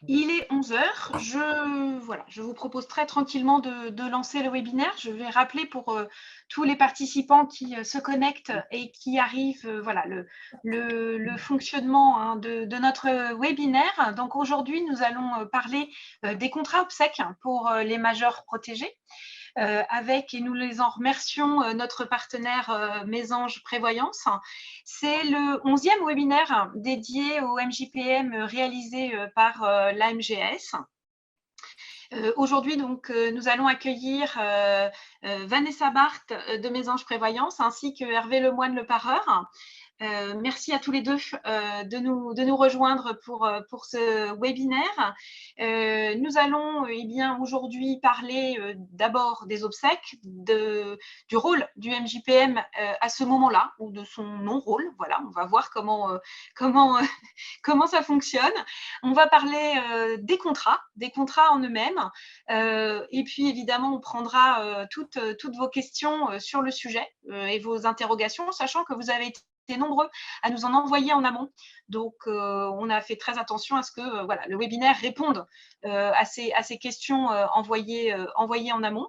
Il est 11 heures. Je vous propose très tranquillement de lancer le webinaire. Je vais rappeler pour tous les participants qui se connectent et qui arrivent, voilà, le fonctionnement hein, de notre webinaire. Donc aujourd'hui, nous allons parler des contrats obsèques pour les majeurs protégés. Avec, et nous les en remercions, notre partenaire Mésange Prévoyance. C'est le 11e webinaire dédié au MJPM réalisé par l'AMGS. Aujourd'hui, donc, nous allons accueillir Vanessa Barthes de Mésange Prévoyance ainsi que Hervé Lemoine Le Pareur. Merci à tous les deux de nous rejoindre pour ce webinaire. Nous allons bien aujourd'hui parler d'abord des obsèques, du rôle du MJPM à ce moment-là, ou de son non-rôle. Voilà, on va voir comment ça fonctionne. On va parler des contrats en eux-mêmes. Et puis évidemment, on prendra toutes vos questions sur le sujet et vos interrogations, sachant que vous avez été nombreux à nous en envoyer en amont. Donc, on a fait très attention à ce que voilà, le webinaire réponde à ces questions envoyées en amont.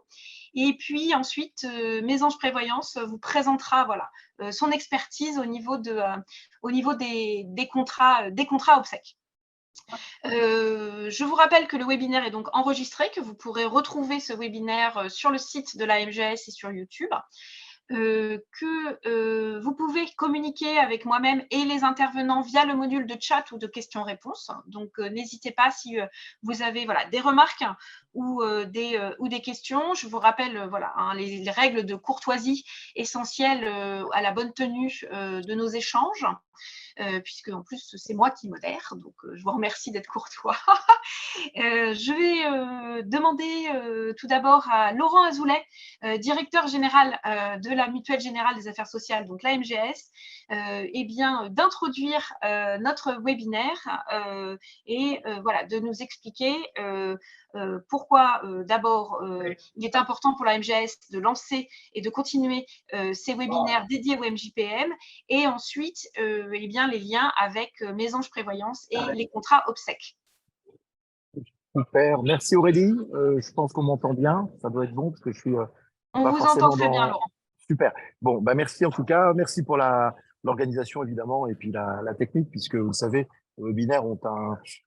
Et puis ensuite, Mésange Prévoyance vous présentera voilà, son expertise au niveau des contrats obsèques. Je vous rappelle que le webinaire est donc enregistré, que vous pourrez retrouver ce webinaire sur le site de la MGS et sur YouTube. Que vous pouvez communiquer avec moi-même et les intervenants via le module de chat ou de questions-réponses. Donc, n'hésitez pas si vous avez voilà, des remarques ou des questions. Je vous rappelle voilà, hein, les règles de courtoisie essentielles à la bonne tenue de nos échanges. Puisque en plus c'est moi qui modère, donc je vous remercie d'être courtois. Je vais demander tout d'abord à Laurent Azoulay, directeur général de la Mutuelle Générale des Affaires Sociales, donc la MGS, eh bien, d'introduire notre webinaire et voilà, de nous expliquer pourquoi d'abord il est important pour la MGS de lancer et de continuer ces webinaires dédiés au MJPM et ensuite eh bien, les liens avec Mésange Prévoyance et les contrats obsèques. Super, merci Aurélie. Je pense qu'on m'entend bien. Ça doit être bon parce que je suis On pas vous entend forcément très bien, dans. Laurent. Super. Bon, bah merci en tout cas. Merci pour l'organisation évidemment et puis la technique puisque vous le savez, les webinaires ont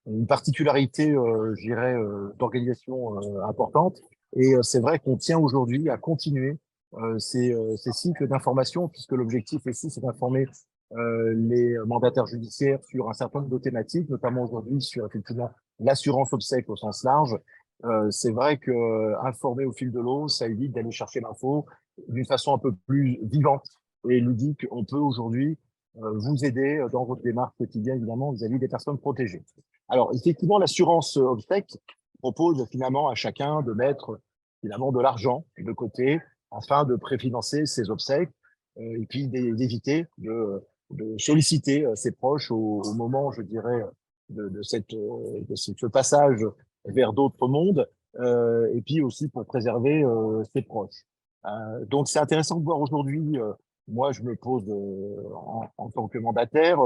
une particularité, je dirais, d'organisation importante. Et c'est vrai qu'on tient aujourd'hui à continuer ces cycles d'information puisque l'objectif ici c'est d'informer les mandataires judiciaires sur un certain nombre de thématiques, notamment aujourd'hui sur effectivement l'assurance obsèque au sens large. C'est vrai que informer au fil de l'eau, ça évite d'aller chercher l'info d'une façon un peu plus vivante et ludique. On peut aujourd'hui vous aider dans votre démarche quotidienne, évidemment, vis-à-vis des personnes protégées. Alors, effectivement, l'assurance obsèque propose finalement à chacun de mettre finalement de l'argent de côté afin de préfinancer ses obsèques et puis d'éviter de solliciter ses proches au moment, je dirais, de ce passage vers d'autres mondes, et puis aussi pour préserver ses proches. Donc c'est intéressant de voir aujourd'hui, moi je me pose en tant que mandataire,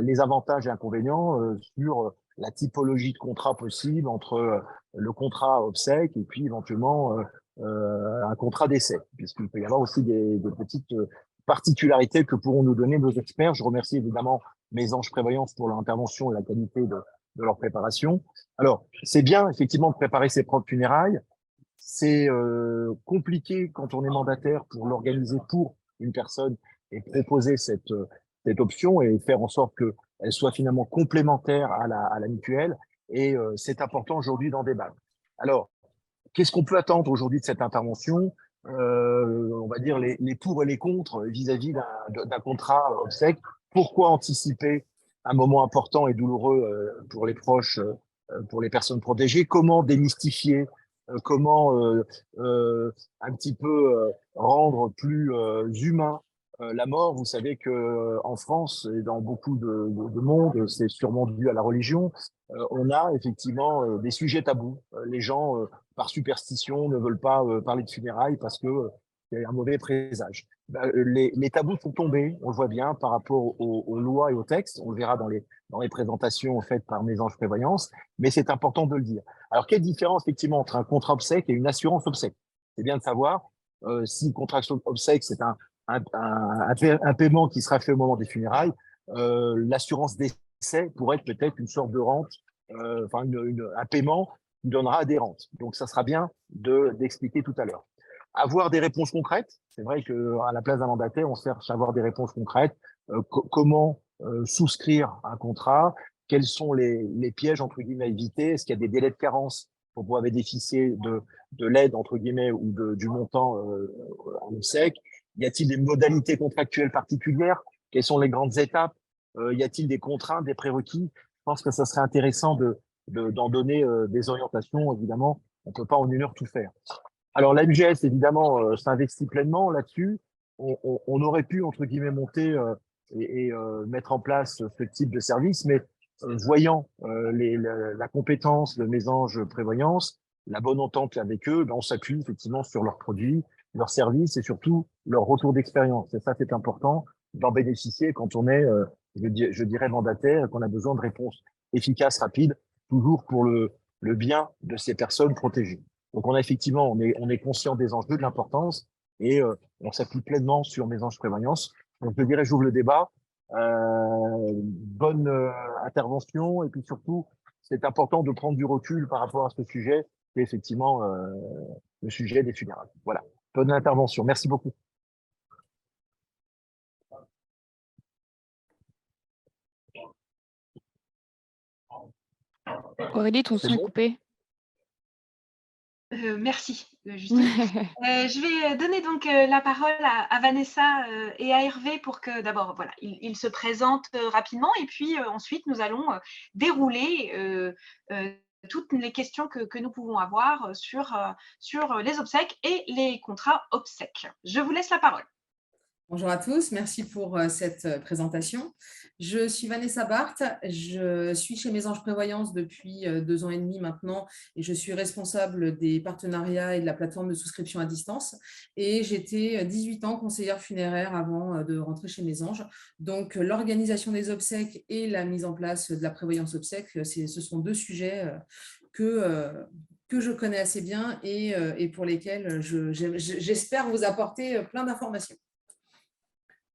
les avantages et inconvénients sur la typologie de contrat possible entre le contrat obsèque et puis éventuellement un contrat d'essai, puisqu'il peut y avoir aussi des petites particularités que pourront nous donner nos experts. Je remercie évidemment Mésange Prévoyance pour leur intervention et la qualité de leur préparation. Alors, c'est bien effectivement de préparer ses propres funérailles. C'est compliqué quand on est mandataire pour l'organiser pour une personne et proposer cette option et faire en sorte qu'elle soit finalement complémentaire à la mutuelle. Et c'est important aujourd'hui d'en débattre. Alors, qu'est-ce qu'on peut attendre aujourd'hui de cette intervention? On va dire les pour et les contre vis-à-vis d'un contrat obsèque. Pourquoi anticiper un moment important et douloureux pour les proches, pour les personnes protégées? Comment démystifier? Comment un petit peu rendre plus humain la mort? Vous savez que en France et dans beaucoup de monde, c'est sûrement dû à la religion. On a effectivement des sujets tabous. Les gens par superstition, ne veulent pas parler de funérailles parce que c'est un mauvais présage. Les tabous sont tombés, on le voit bien, par rapport aux lois et aux textes. On le verra dans les présentations faites par Mésange Prévoyance, mais c'est important de le dire. Alors, quelle différence, effectivement, entre un contrat obsèque et une assurance obsèque? C'est bien de savoir si le contrat obsèque, c'est un paiement qui sera fait au moment des funérailles. L'assurance décès pourrait être peut-être une sorte de rente, enfin un paiement qui donnera des rentes. Donc, ça sera bien d'expliquer tout à l'heure. Avoir des réponses concrètes. C'est vrai qu'à la place d'un mandataire, on cherche à avoir des réponses concrètes. Comment souscrire un contrat? Quels sont les pièges, entre guillemets, à éviter? Est-ce qu'il y a des délais de carence pour pouvoir bénéficier de l'aide, entre guillemets, ou du montant en obsèque? Y a-t-il des modalités contractuelles particulières? Quelles sont les grandes étapes? Y a-t-il des contraintes, des prérequis? Je pense que ça serait intéressant d'en donner des orientations. Évidemment, on ne peut pas en une heure tout faire. Alors, la MGS, évidemment, s'investit pleinement là-dessus. On aurait pu, entre guillemets, monter et mettre en place ce type de service, mais voyant la compétence de Mésange Prévoyance, la bonne entente avec eux, ben, on s'appuie effectivement sur leurs produits, leurs services et surtout leur retour d'expérience. Et ça, c'est important d'en bénéficier quand on est, je dirais, mandataire, qu'on a besoin de réponses efficaces, rapides, toujours pour le bien de ces personnes protégées. Donc, on a effectivement, on est conscient des enjeux, de l'importance, et on s'appuie pleinement sur Mésange Prévoyance. Donc, je dirais, j'ouvre le débat. Bonne intervention, et puis surtout, c'est important de prendre du recul par rapport à ce sujet, qui est effectivement le sujet des funérailles. Voilà, bonne intervention. Merci beaucoup. Aurélie, ton son est coupé. Merci, Justine. Je vais donner donc la parole à Vanessa et à Hervé pour que d'abord, voilà, ils se présentent rapidement et puis ensuite nous allons dérouler toutes les questions que nous pouvons avoir sur les obsèques et les contrats obsèques. Je vous laisse la parole. Bonjour à tous, merci pour cette présentation. Je suis Vanessa Barthes, je suis chez Mésange Prévoyance depuis 2 ans et demi maintenant et je suis responsable des partenariats et de la plateforme de souscription à distance. Et j'étais 18 ans conseillère funéraire avant de rentrer chez Mésange. Donc l'organisation des obsèques et la mise en place de la prévoyance obsèques, ce sont 2 sujets que je connais assez bien et pour lesquels j'espère vous apporter plein d'informations.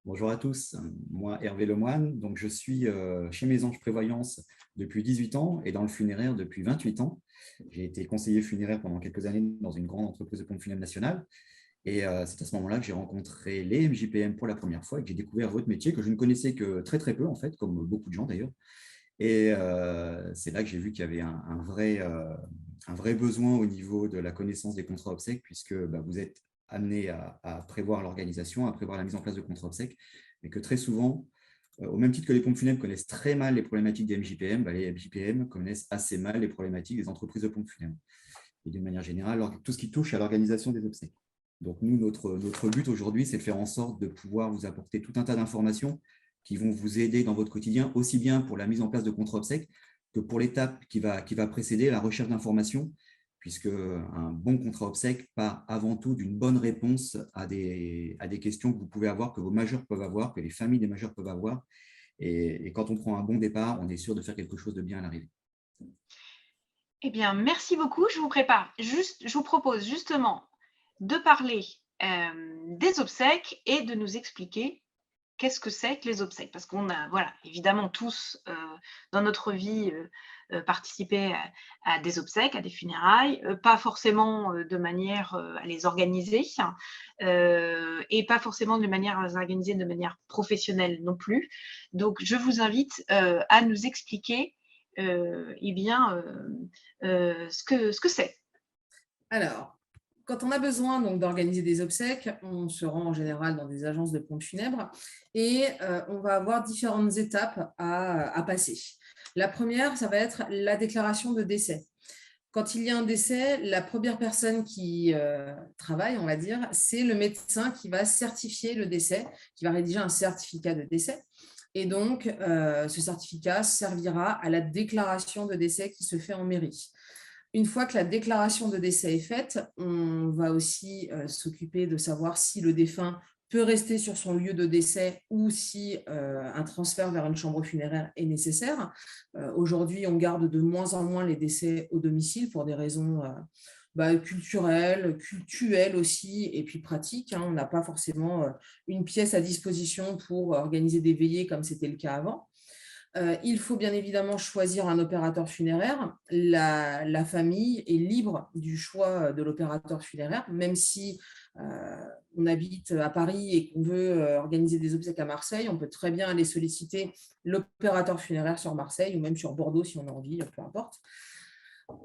Bonjour à tous, moi Hervé Lemoine, donc je suis chez Mésange Prévoyance depuis 18 ans et dans le funéraire depuis 28 ans. J'ai été conseiller funéraire pendant quelques années dans une grande entreprise de pompes funèbres nationale et c'est à ce moment-là que j'ai rencontré les MJPM pour la première fois et que j'ai découvert votre métier que je ne connaissais que très très peu en fait, comme beaucoup de gens d'ailleurs. Et c'est là que j'ai vu qu'il y avait un vrai besoin au niveau de la connaissance des contrats obsèques puisque vous êtes amené à prévoir l'organisation, à prévoir la mise en place de contrats obsèques, mais que très souvent, au même titre que les pompes funèbres connaissent très mal les problématiques des MJPM, les MJPM connaissent assez mal les problématiques des entreprises de pompes funèbres. Et d'une manière générale, tout ce qui touche à l'organisation des obsèques. Donc nous, notre but aujourd'hui, c'est de faire en sorte de pouvoir vous apporter tout un tas d'informations qui vont vous aider dans votre quotidien, aussi bien pour la mise en place de contrats obsèques que pour l'étape qui va précéder la recherche d'informations, puisque un bon contrat obsèques part avant tout d'une bonne réponse à des questions que vous pouvez avoir, que vos majeurs peuvent avoir, que les familles des majeurs peuvent avoir. Et quand on prend un bon départ, on est sûr de faire quelque chose de bien à l'arrivée. Eh bien, merci beaucoup. Je vous propose justement de parler des obsèques et de nous expliquer qu'est-ce que c'est que les obsèques. Parce qu'on a, voilà, évidemment tous dans notre vie participé à des obsèques, à des funérailles, pas forcément de manière à les organiser et pas forcément de manière à les organiser de manière professionnelle non plus. Donc, je vous invite à nous expliquer ce que c'est. Alors, quand on a besoin d'organiser des obsèques, on se rend en général dans des agences de pompes funèbres et on va avoir différentes étapes à passer. La première, ça va être la déclaration de décès. Quand il y a un décès, la première personne qui travaille, on va dire, c'est le médecin qui va certifier le décès, qui va rédiger un certificat de décès. Et donc, ce certificat servira à la déclaration de décès qui se fait en mairie. Une fois que la déclaration de décès est faite, on va aussi s'occuper de savoir si le défunt peut rester sur son lieu de décès ou si un transfert vers une chambre funéraire est nécessaire. Aujourd'hui, on garde de moins en moins les décès au domicile pour des raisons culturelles, cultuelles aussi, et puis pratiques. On n'a pas forcément une pièce à disposition pour organiser des veillées comme c'était le cas avant. Il faut bien évidemment choisir un opérateur funéraire. La famille est libre du choix de l'opérateur funéraire, même si on habite à Paris et qu'on veut organiser des obsèques à Marseille, on peut très bien aller solliciter l'opérateur funéraire sur Marseille ou même sur Bordeaux si on a envie, peu importe.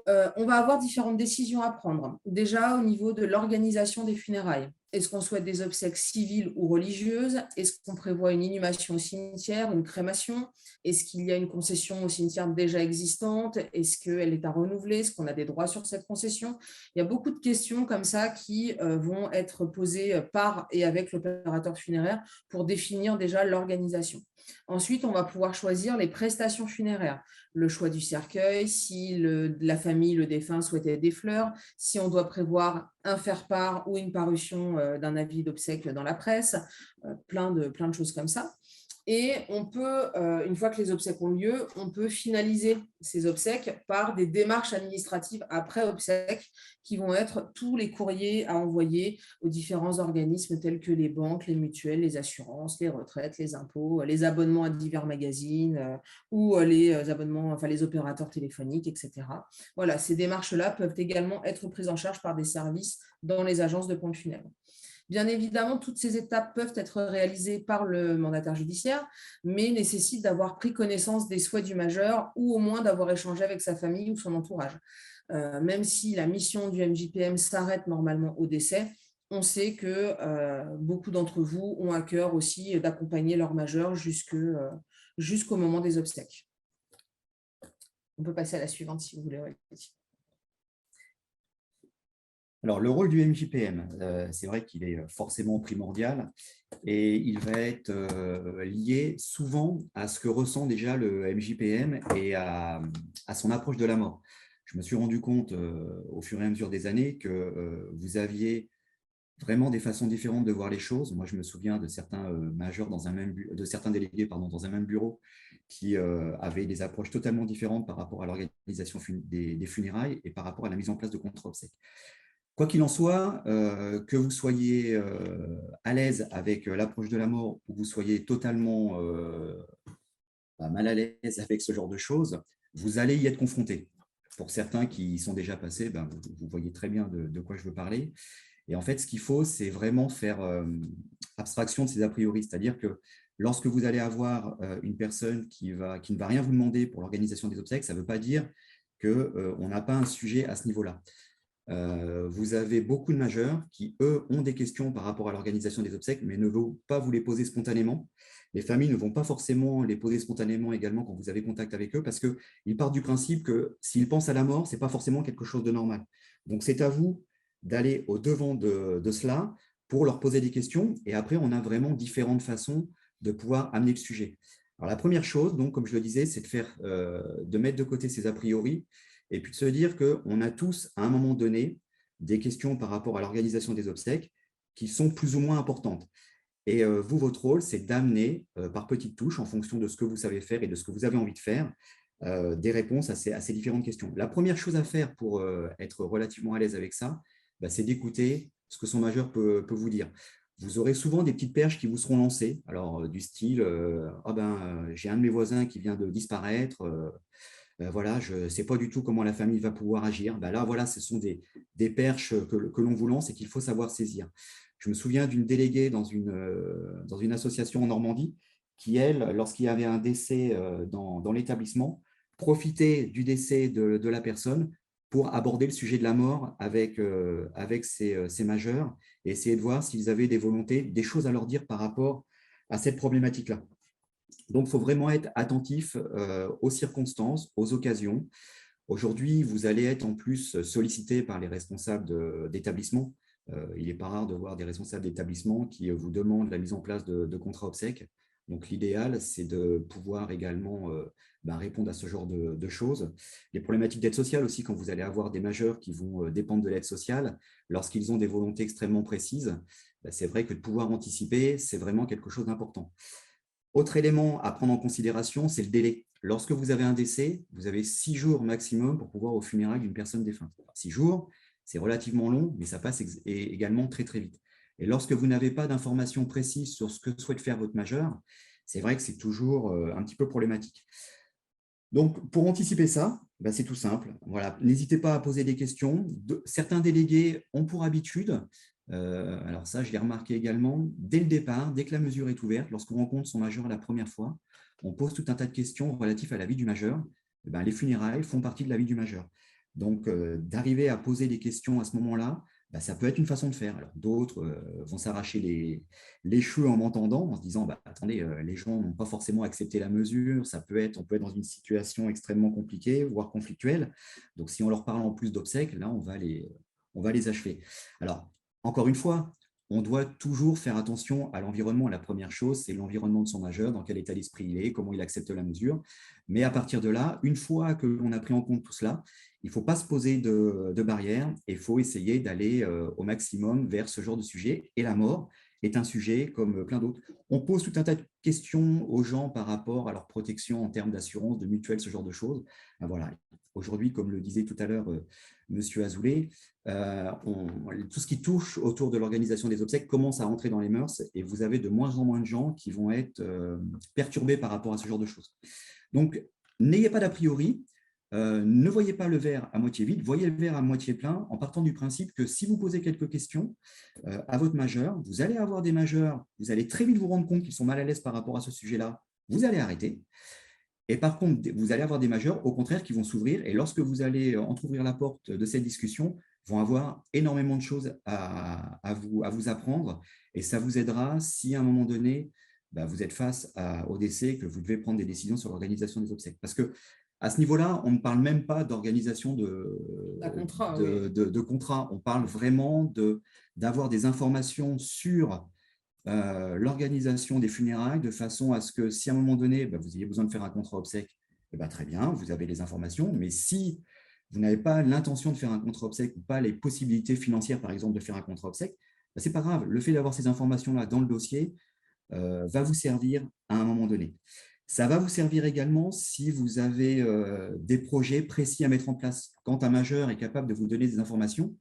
On va avoir différentes décisions à prendre. Déjà, au niveau de l'organisation des funérailles. Est-ce qu'on souhaite des obsèques civiles ou religieuses? Est-ce qu'on prévoit une inhumation au cimetière, une crémation? Est-ce qu'il y a une concession au cimetière déjà existante? Est-ce qu'elle est à renouveler? Est-ce qu'on a des droits sur cette concession? Il y a beaucoup de questions comme ça qui vont être posées par et avec l'opérateur funéraire pour définir déjà l'organisation. Ensuite, on va pouvoir choisir les prestations funéraires, le choix du cercueil, si la famille, le défunt souhaitait des fleurs, si on doit prévoir un faire-part ou une parution d'un avis d'obsèques dans la presse, plein de choses comme ça. Et on peut, une fois que les obsèques ont lieu, on peut finaliser ces obsèques par des démarches administratives après obsèques qui vont être tous les courriers à envoyer aux différents organismes tels que les banques, les mutuelles, les assurances, les retraites, les impôts, les abonnements à divers magazines ou les abonnements, enfin les opérateurs téléphoniques, etc. Voilà, ces démarches-là peuvent également être prises en charge par des services dans les agences de pompes funèbres. Bien évidemment, toutes ces étapes peuvent être réalisées par le mandataire judiciaire, mais nécessitent d'avoir pris connaissance des souhaits du majeur ou au moins d'avoir échangé avec sa famille ou son entourage. Même si la mission du MJPM s'arrête normalement au décès, on sait que beaucoup d'entre vous ont à cœur aussi d'accompagner leur majeur jusqu'au moment des obsèques. On peut passer à la suivante si vous voulez. Alors, le rôle du MJPM, c'est vrai qu'il est forcément primordial et il va être lié souvent à ce que ressent déjà le MJPM et à son approche de la mort. Je me suis rendu compte au fur et à mesure des années que vous aviez vraiment des façons différentes de voir les choses. Moi, je me souviens de certains majeurs de certains délégués dans un même bureau qui avaient des approches totalement différentes par rapport à l'organisation des funérailles et par rapport à la mise en place de contre-obsèques. Quoi qu'il en soit, que vous soyez à l'aise avec l'approche de la mort ou vous soyez totalement mal à l'aise avec ce genre de choses, vous allez y être confronté. Pour certains qui y sont déjà passés, vous voyez très bien de quoi je veux parler. Et en fait, ce qu'il faut, c'est vraiment faire abstraction de ces a priori. C'est-à-dire que lorsque vous allez avoir une personne qui ne va rien vous demander pour l'organisation des obsèques, ça ne veut pas dire qu'on n'a pas un sujet à ce niveau-là. Vous avez beaucoup de majeurs qui, eux, ont des questions par rapport à l'organisation des obsèques, mais ne vont pas vous les poser spontanément. Les familles ne vont pas forcément les poser spontanément également quand vous avez contact avec eux, parce qu'ils partent du principe que s'ils pensent à la mort, ce n'est pas forcément quelque chose de normal. Donc, c'est à vous d'aller au-devant de cela pour leur poser des questions. Et après, on a vraiment différentes façons de pouvoir amener le sujet. Alors, la première chose, donc, comme je le disais, c'est de mettre de côté ces a priori et puis de se dire qu'on a tous, à un moment donné, des questions par rapport à l'organisation des obsèques qui sont plus ou moins importantes. Et vous, votre rôle, c'est d'amener par petites touches, en fonction de ce que vous savez faire et de ce que vous avez envie de faire, des réponses à ces différentes questions. La première chose à faire pour être relativement à l'aise avec ça, c'est d'écouter ce que son majeur peut vous dire. Vous aurez souvent des petites perches qui vous seront lancées, alors du style j'ai un de mes voisins qui vient de disparaître, voilà, je ne sais pas du tout comment la famille va pouvoir agir. Là, voilà, ce sont des perches que l'on vous lance et qu'il faut savoir saisir. Je me souviens d'une déléguée dans une association en Normandie qui, elle, lorsqu'il y avait un décès dans l'établissement, profitait du décès de la personne pour aborder le sujet de la mort avec ses majeurs et essayer de voir s'ils avaient des volontés, des choses à leur dire par rapport à cette problématique-là. Donc, il faut vraiment être attentif aux circonstances, aux occasions. Aujourd'hui, vous allez être en plus sollicité par les responsables d'établissement. Il n'est pas rare de voir des responsables d'établissement qui vous demandent la mise en place de contrats obsèques. Donc, l'idéal, c'est de pouvoir également répondre à ce genre de choses. Les problématiques d'aide sociale aussi, quand vous allez avoir des majeurs qui vont dépendre de l'aide sociale, lorsqu'ils ont des volontés extrêmement précises, c'est vrai que de pouvoir anticiper, c'est vraiment quelque chose d'important. Autre élément à prendre en considération, c'est le délai. Lorsque vous avez un décès, vous avez 6 jours maximum pour pouvoir aux funérailles d'une personne défunte. 6 jours, c'est relativement long, mais ça passe également très, très vite. Et lorsque vous n'avez pas d'informations précises sur ce que souhaite faire votre majeur, c'est vrai que c'est toujours un petit peu problématique. Donc, pour anticiper ça, c'est tout simple. Voilà. N'hésitez pas à poser des questions. Certains délégués ont pour habitude, alors ça, je l'ai remarqué également, dès le départ, dès que la mesure est ouverte, lorsqu'on rencontre son majeur la première fois, on pose tout un tas de questions relatives à la vie du majeur. Les funérailles font partie de la vie du majeur. Donc, d'arriver à poser des questions à ce moment-là, ça peut être une façon de faire. Alors, d'autres vont s'arracher les cheveux en m'entendant, en se disant attendez, les gens n'ont pas forcément accepté la mesure, on peut être dans une situation extrêmement compliquée, voire conflictuelle. Donc, si on leur parle en plus d'obsèques, là, on va les achever. Alors, encore une fois, on doit toujours faire attention à l'environnement. La première chose, c'est l'environnement de son majeur, dans quel état d'esprit il est, comment il accepte la mesure. Mais à partir de là, une fois que l'on a pris en compte tout cela, il ne faut pas se poser de barrières et il faut essayer d'aller au maximum vers ce genre de sujet. Et la mort est un sujet comme plein d'autres. On pose tout un tas de questions aux gens par rapport à leur protection en termes d'assurance, de mutuelle, ce genre de choses. Voilà. Aujourd'hui, comme le disait tout à l'heure Monsieur Azoulay, tout ce qui touche autour de l'organisation des obsèques commence à rentrer dans les mœurs et vous avez de moins en moins de gens qui vont être perturbés par rapport à ce genre de choses. Donc, n'ayez pas d'a priori, ne voyez pas le verre à moitié vide, voyez le verre à moitié plein en partant du principe que si vous posez quelques questions à votre majeur, vous allez avoir des majeurs, vous allez très vite vous rendre compte qu'ils sont mal à l'aise par rapport à ce sujet-là, vous allez arrêter. Et par contre, vous allez avoir des majeurs, au contraire, qui vont s'ouvrir. Et lorsque vous allez entrouvrir la porte de cette discussion, vont avoir énormément de choses à vous apprendre. Et ça vous aidera si, à un moment donné, vous êtes face au décès, que vous devez prendre des décisions sur l'organisation des obsèques. Parce qu'à ce niveau-là, on ne parle même pas d'organisation de contrat. On parle vraiment d'avoir des informations sur l'organisation des funérailles de façon à ce que si à un moment donné, vous ayez besoin de faire un contrat obsèque, très bien, vous avez les informations, mais si vous n'avez pas l'intention de faire un contrat obsèque ou pas les possibilités financières, par exemple, de faire un contrat obsèque, ce n'est pas grave. Le fait d'avoir ces informations-là dans le dossier va vous servir à un moment donné. Ça va vous servir également si vous avez des projets précis à mettre en place. Quand un majeur est capable de vous donner des informations,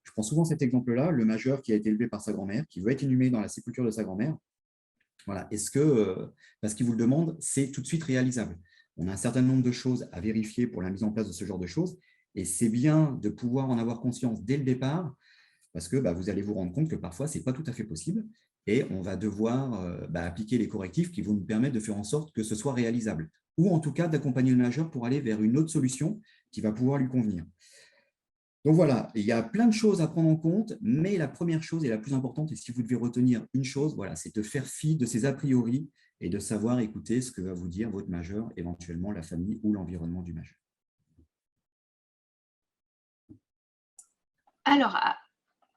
je prends souvent cet exemple-là, le majeur qui a été élevé par sa grand-mère, qui veut être inhumé dans la sépulture de sa grand-mère. Voilà. Est-ce que, parce qu'il vous le demande, c'est tout de suite réalisable? On a un certain nombre de choses à vérifier pour la mise en place de ce genre de choses, et c'est bien de pouvoir en avoir conscience dès le départ, parce que vous allez vous rendre compte que parfois, ce n'est pas tout à fait possible, et on va devoir appliquer les correctifs qui vont nous permettre de faire en sorte que ce soit réalisable, ou en tout cas d'accompagner le majeur pour aller vers une autre solution qui va pouvoir lui convenir. Donc voilà, il y a plein de choses à prendre en compte, mais la première chose et la plus importante, et si vous devez retenir une chose, voilà, c'est de faire fi de ces a priori et de savoir écouter ce que va vous dire votre majeur, éventuellement la famille ou l'environnement du majeur. Alors,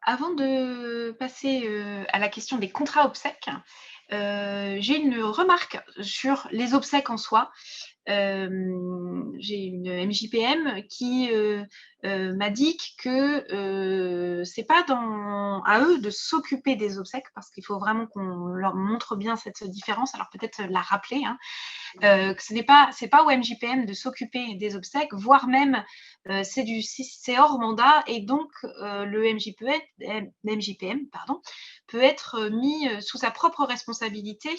avant de passer à la question des contrats obsèques, j'ai une remarque sur les obsèques en soi. J'ai une MJPM qui m'a dit que c'est pas à eux de s'occuper des obsèques parce qu'il faut vraiment qu'on leur montre bien cette différence. Alors peut-être la rappeler, hein, que ce n'est pas au MJPM de s'occuper des obsèques, voire même c'est hors mandat et donc le MJPM peut être mis sous sa propre responsabilité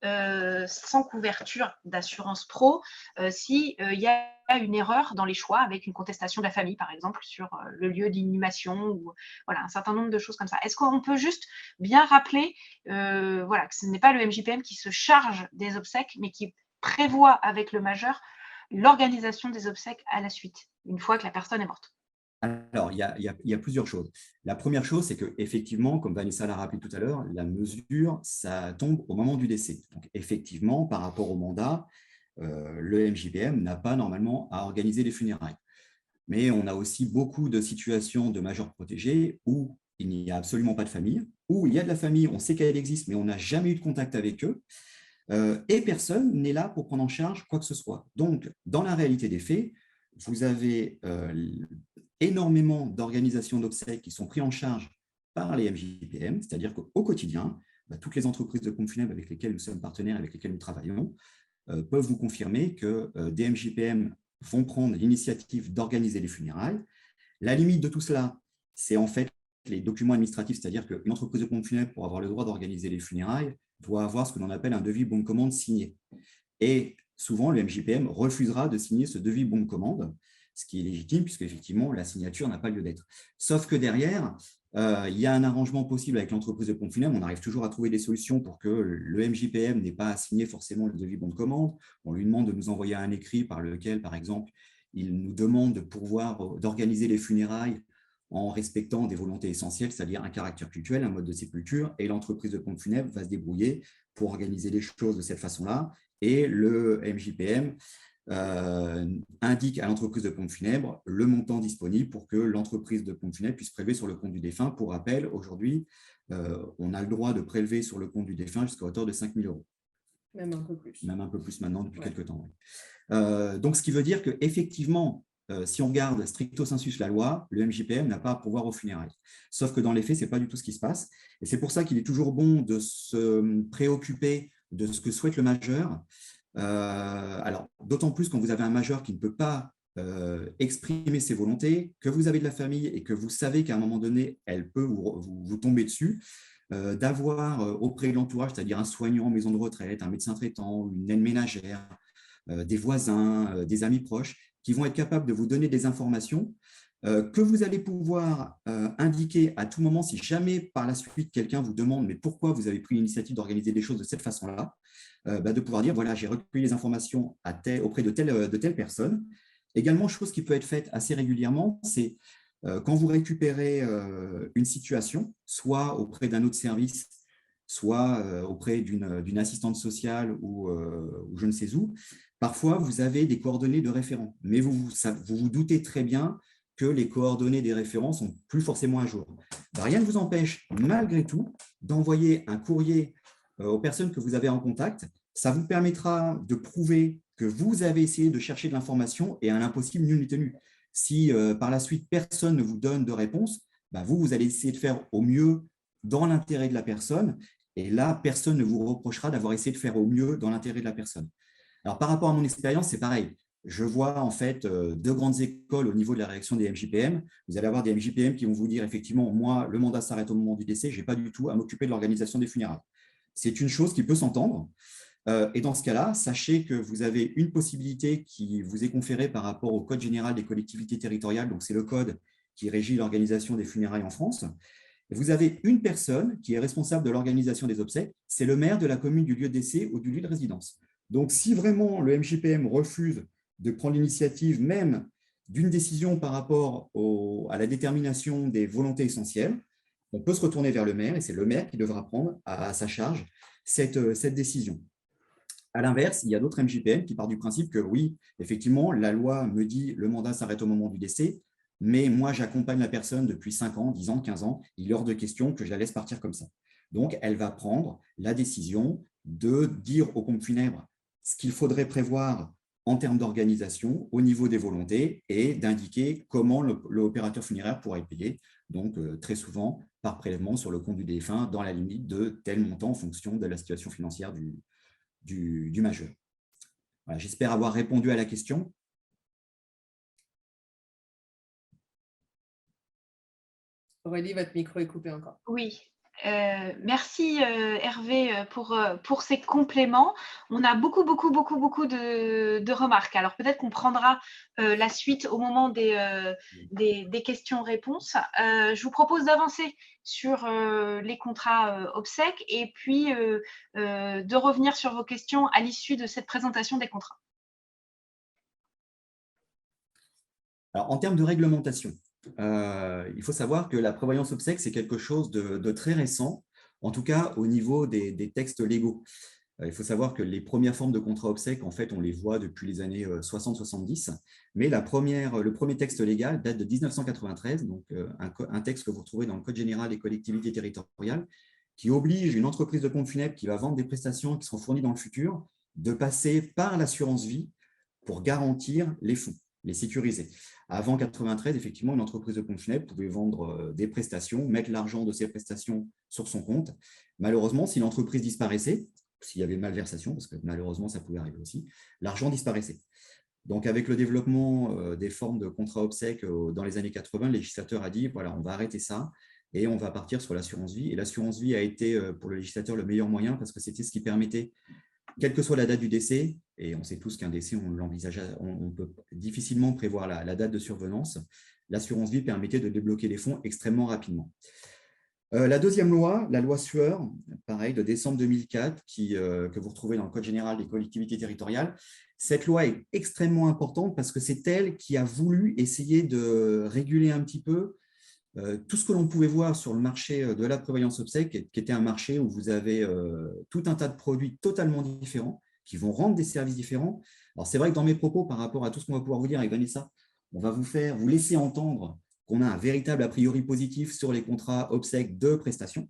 sans couverture d'assurance pro s'il y a une erreur dans les choix avec une contestation de la famille, par exemple, sur le lieu d'inhumation ou voilà, un certain nombre de choses comme ça. Est-ce qu'on peut juste bien rappeler voilà, que ce n'est pas le MJPM qui se charge des obsèques, mais qui prévoit avec le majeur l'organisation des obsèques à la suite, une fois que la personne est morte? Alors, il y a plusieurs choses. La première chose, c'est qu'effectivement, comme Vanessa l'a rappelé tout à l'heure, la mesure, ça tombe au moment du décès. Donc, effectivement, par rapport au mandat, le MJPM n'a pas normalement à organiser les funérailles. Mais on a aussi beaucoup de situations de majeurs protégés où il n'y a absolument pas de famille, où il y a de la famille, on sait qu'elle existe, mais on n'a jamais eu de contact avec eux. et personne n'est là pour prendre en charge quoi que ce soit. Donc, dans la réalité des faits, vous avez énormément d'organisations d'obsèques qui sont prises en charge par les MJPM, c'est-à-dire qu'au quotidien, toutes les entreprises de pompes funèbres avec lesquelles nous sommes partenaires, avec lesquelles nous travaillons, peuvent vous confirmer que des MJPM vont prendre l'initiative d'organiser les funérailles. La limite de tout cela, c'est en fait les documents administratifs, c'est-à-dire qu'une entreprise de pompes funèbres, pour avoir le droit d'organiser les funérailles, doit avoir ce que l'on appelle un devis bon de commande signé. Et souvent, le MJPM refusera de signer ce devis bon de commande, ce qui est légitime, puisque effectivement, la signature n'a pas lieu d'être. Sauf que derrière, il y a un arrangement possible avec l'entreprise de pompes funèbres. On arrive toujours à trouver des solutions pour que le MJPM n'ait pas à signer forcément le devis bon de commande. On lui demande de nous envoyer un écrit par lequel, par exemple, il nous demande de pouvoir d'organiser les funérailles en respectant des volontés essentielles, c'est-à-dire un caractère cultuel, un mode de sépulture, et l'entreprise de pompes funèbres va se débrouiller pour organiser les choses de cette façon-là, et le MJPM indique à l'entreprise de pompes funèbres le montant disponible pour que l'entreprise de pompes funèbres puisse prélever sur le compte du défunt. Pour rappel, aujourd'hui, on a le droit de prélever sur le compte du défunt jusqu'à hauteur de 5 000 €. Même un peu plus. Même un peu plus maintenant, depuis quelques temps. Donc, ce qui veut dire qu'effectivement, si on regarde stricto sensus la loi, le MJPM n'a pas à pourvoir aux funérailles. Sauf que dans les faits, ce n'est pas du tout ce qui se passe. Et c'est pour ça qu'il est toujours bon de se préoccuper de ce que souhaite le majeur. Alors, d'autant plus quand vous avez un majeur qui ne peut pas exprimer ses volontés, que vous avez de la famille et que vous savez qu'à un moment donné, elle peut vous tomber dessus, d'avoir auprès de l'entourage, c'est-à-dire un soignant en maison de retraite, un médecin traitant, une aide ménagère, des voisins, des amis proches, qui vont être capables de vous donner des informations que vous allez pouvoir indiquer à tout moment si jamais par la suite quelqu'un vous demande mais pourquoi vous avez pris l'initiative d'organiser des choses de cette façon-là, de pouvoir dire voilà, j'ai recueilli les informations auprès de telle personne. Également, chose qui peut être faite assez régulièrement, c'est quand vous récupérez une situation, soit auprès d'un autre service, soit auprès d'une assistante sociale ou je ne sais où, parfois vous avez des coordonnées de référents, mais vous vous doutez très bien que les coordonnées des référents ne sont plus forcément à jour. Rien ne vous empêche, malgré tout, d'envoyer un courrier aux personnes que vous avez en contact. Ça vous permettra de prouver que vous avez essayé de chercher de l'information et à l'impossible, nul n'est tenu. Si par la suite, personne ne vous donne de réponse, vous allez essayer de faire au mieux dans l'intérêt de la personne. Et là, personne ne vous reprochera d'avoir essayé de faire au mieux dans l'intérêt de la personne. Alors, par rapport à mon expérience, c'est pareil. Je vois en fait deux grandes écoles au niveau de la réaction des MJPM. Vous allez avoir des MJPM qui vont vous dire effectivement, moi, le mandat s'arrête au moment du décès, je n'ai pas du tout à m'occuper de l'organisation des funérailles. C'est une chose qui peut s'entendre. Et dans ce cas-là, sachez que vous avez une possibilité qui vous est conférée par rapport au Code général des collectivités territoriales. Donc, c'est le code qui régit l'organisation des funérailles en France. Vous avez une personne qui est responsable de l'organisation des obsèques, c'est le maire de la commune du lieu de décès ou du lieu de résidence. Donc, si vraiment le MJPM refuse de prendre l'initiative même d'une décision par rapport à la détermination des volontés essentielles, on peut se retourner vers le maire et c'est le maire qui devra prendre à sa charge cette décision. À l'inverse, il y a d'autres MJPM qui partent du principe que oui, effectivement, la loi me dit le mandat s'arrête au moment du décès, mais moi, j'accompagne la personne depuis 5 ans, 10 ans, 15 ans, il est hors de question que je la laisse partir comme ça. Donc, elle va prendre la décision de dire aux pompes funèbres ce qu'il faudrait prévoir en termes d'organisation au niveau des volontés et d'indiquer comment l'opérateur funéraire pourra être payé, donc très souvent par prélèvement sur le compte du défunt dans la limite de tel montant en fonction de la situation financière du majeur. Voilà, j'espère avoir répondu à la question. Aurélie, votre micro est coupé encore. Oui. Merci Hervé pour ces compléments. On a beaucoup de remarques. Alors peut-être qu'on prendra la suite au moment des questions-réponses. Je vous propose d'avancer sur les contrats obsèques et puis de revenir sur vos questions à l'issue de cette présentation des contrats. Alors, en termes de réglementation, il faut savoir que la prévoyance obsèques, c'est quelque chose de très récent, en tout cas au niveau des textes légaux. Il faut savoir que les premières formes de contrats obsèques, en fait, on les voit depuis les années 60-70, mais le premier texte légal date de 1993, donc un texte que vous retrouvez dans le Code général des collectivités territoriales, qui oblige une entreprise de pompe funèbre qui va vendre des prestations qui seront fournies dans le futur de passer par l'assurance vie pour garantir les fonds, les sécuriser. Avant 1993, effectivement, une entreprise de pompe funèbre pouvait vendre des prestations, mettre l'argent de ces prestations sur son compte. Malheureusement, si l'entreprise disparaissait, s'il y avait malversation, parce que malheureusement, ça pouvait arriver aussi, l'argent disparaissait. Donc, avec le développement des formes de contrats obsèques dans les années 80, le législateur a dit, voilà, on va arrêter ça et on va partir sur l'assurance vie. Et l'assurance vie a été, pour le législateur, le meilleur moyen parce que c'était ce qui permettait, quelle que soit la date du décès, et on sait tous qu'un décès, on peut difficilement prévoir la date de survenance, l'assurance vie permettait de débloquer les fonds extrêmement rapidement. La deuxième loi, la loi Sueur, pareil, de décembre 2004, que vous retrouvez dans le Code général des collectivités territoriales. Cette loi est extrêmement importante parce que c'est elle qui a voulu essayer de réguler un petit peu tout ce que l'on pouvait voir sur le marché de la prévoyance obsèque, qui était un marché où vous avez tout un tas de produits totalement différents, qui vont rendre des services différents. Alors, c'est vrai que dans mes propos, par rapport à tout ce qu'on va pouvoir vous dire avec Vanessa, on va vous laisser entendre qu'on a un véritable a priori positif sur les contrats obsèques de prestations.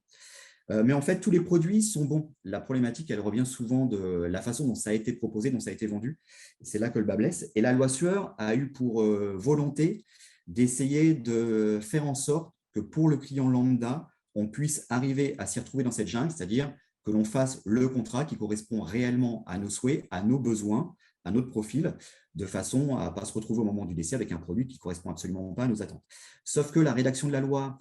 Mais en fait, tous les produits sont bons. La problématique, elle revient souvent de la façon dont ça a été proposé, dont ça a été vendu. C'est là que le bât blesse. Et la loi Sueur a eu pour volonté d'essayer de faire en sorte que pour le client lambda, on puisse arriver à s'y retrouver dans cette jungle, c'est-à-dire que l'on fasse le contrat qui correspond réellement à nos souhaits, à nos besoins, à notre profil, de façon à ne pas se retrouver au moment du décès avec un produit qui ne correspond absolument pas à nos attentes. Sauf que la rédaction de la loi,